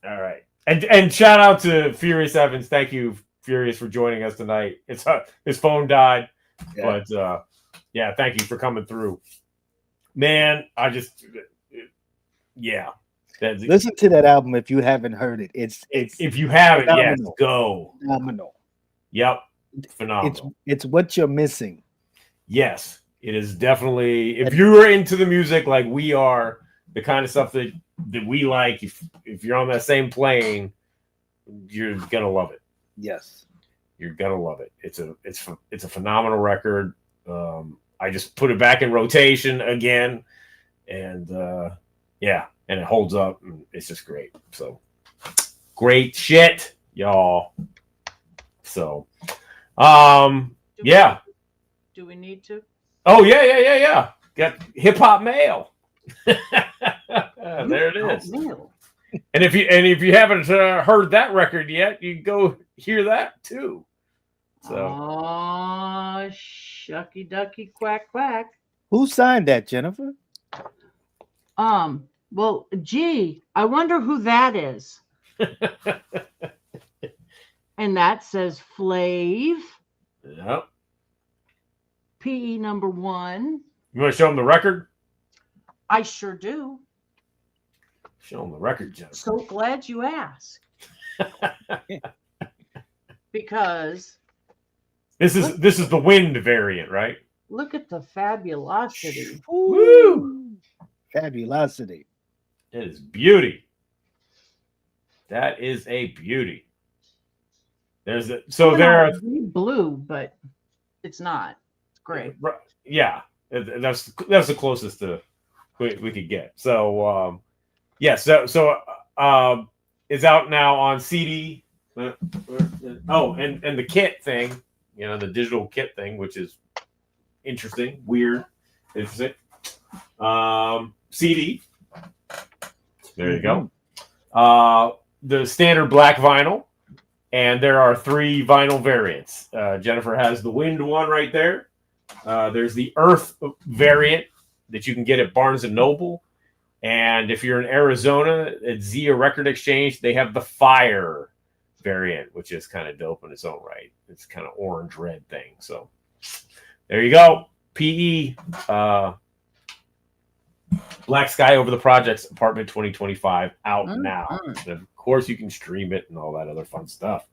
All right. And shout out to Furious Evans. Thank you, Furious, for joining us tonight. His phone died.
Yeah.
But, yeah, thank you for coming through. Man, yeah.
Listen to that album if you haven't heard it. It's
if you haven't, yes,
phenomenal.
go.
Phenomenal.
Yep. Phenomenal.
It's what you're missing.
Yes, it is definitely. If you're into the music like we are, the kind of stuff that we like, if you're on that same plane, you're gonna love it.
Yes,
you're gonna love it. It's a phenomenal record. I just put it back in rotation again, and yeah, and it holds up. And it's just great. So great shit, y'all. So, yeah.
Do we need to?
Oh yeah. Got hip hop mail. There it is. And if you haven't heard that record yet, you can go hear that too. So,
oh, shucky ducky quack quack.
Who signed that, Jennifer?
Well, gee, I wonder who that is. And that says Flav.
Yep.
PE number 1.
You want to show them the record?
I sure do.
Show them the record, Jennifer.
So glad you asked. Because
this is the wind variant, right?
look at the fabulosity.
Woo!
Fabulosity.
It is beauty. That is a beauty. There are
blue, but it's not. It's gray.
Yeah, that's the closest to we could get. So yes, so it's out now on CD. Oh, and the kit thing, the digital kit thing, which is interesting, weird, interesting. CD. There you go. The standard black vinyl. And there are 3 vinyl variants. Jennifer has the wind one right there. There's the earth variant that you can get at Barnes & Noble. And if you're in Arizona, at Zia Record Exchange, they have the fire variant, which is kind of dope in its own right. It's kind of orange-red thing. So there you go. PE. Black Sky Over the Projects, Apartment 2025, out now. And of course, you can stream it and all that other fun stuff.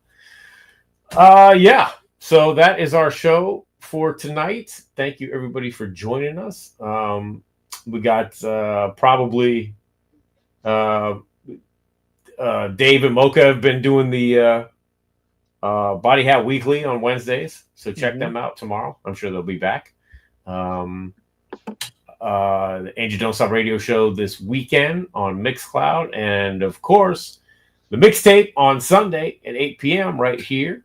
Yeah, so that is our show for tonight. Thank you, everybody, for joining us. We got probably Dave and Mocha have been doing the Body Hat Weekly on Wednesdays, so check them out tomorrow. I'm sure they'll be back. The Angel Don't Stop Radio Show this weekend on Mixcloud, and of course the mixtape on Sunday at 8 p.m. right here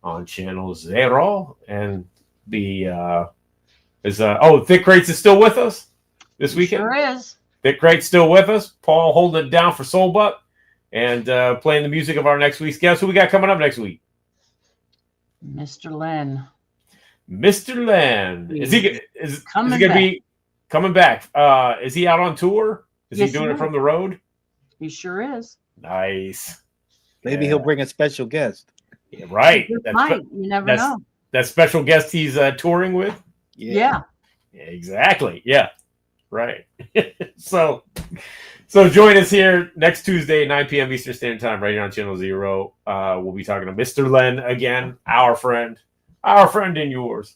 on Channel Zero. And the Thick Crates is still with us this weekend.
Sure is.
Thick Crate's still with us. Paul holding it down for Soul Butt and playing the music of our next week's guest. Who we got coming up next week?
Mr. Len.
Mr. Len. Is he going to be coming back? Is he out on tour? Is he doing it from the road?
He sure is.
Nice.
Maybe he'll bring a special guest.
Yeah, right.
You never know.
that special guest he's touring with.
Yeah.
Exactly. Yeah. Right. So join us here next Tuesday, 9 p.m. Eastern Standard Time, right here on Channel Zero. We'll be talking to Mr. Len again, our friend and yours.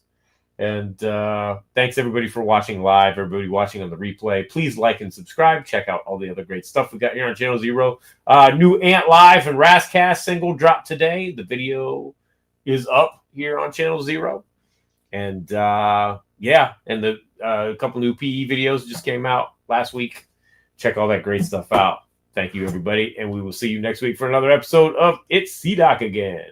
And thanks everybody for watching live, everybody watching on the replay. Please like and subscribe. Check out all the other great stuff we got here on Channel Zero. New Ant Live and Rascast single dropped today. The video is up here on Channel Zero. And and a couple new PE videos just came out last week. Check all that great stuff out. Thank you, everybody. And we will see you next week for another episode of It's C-Doc again.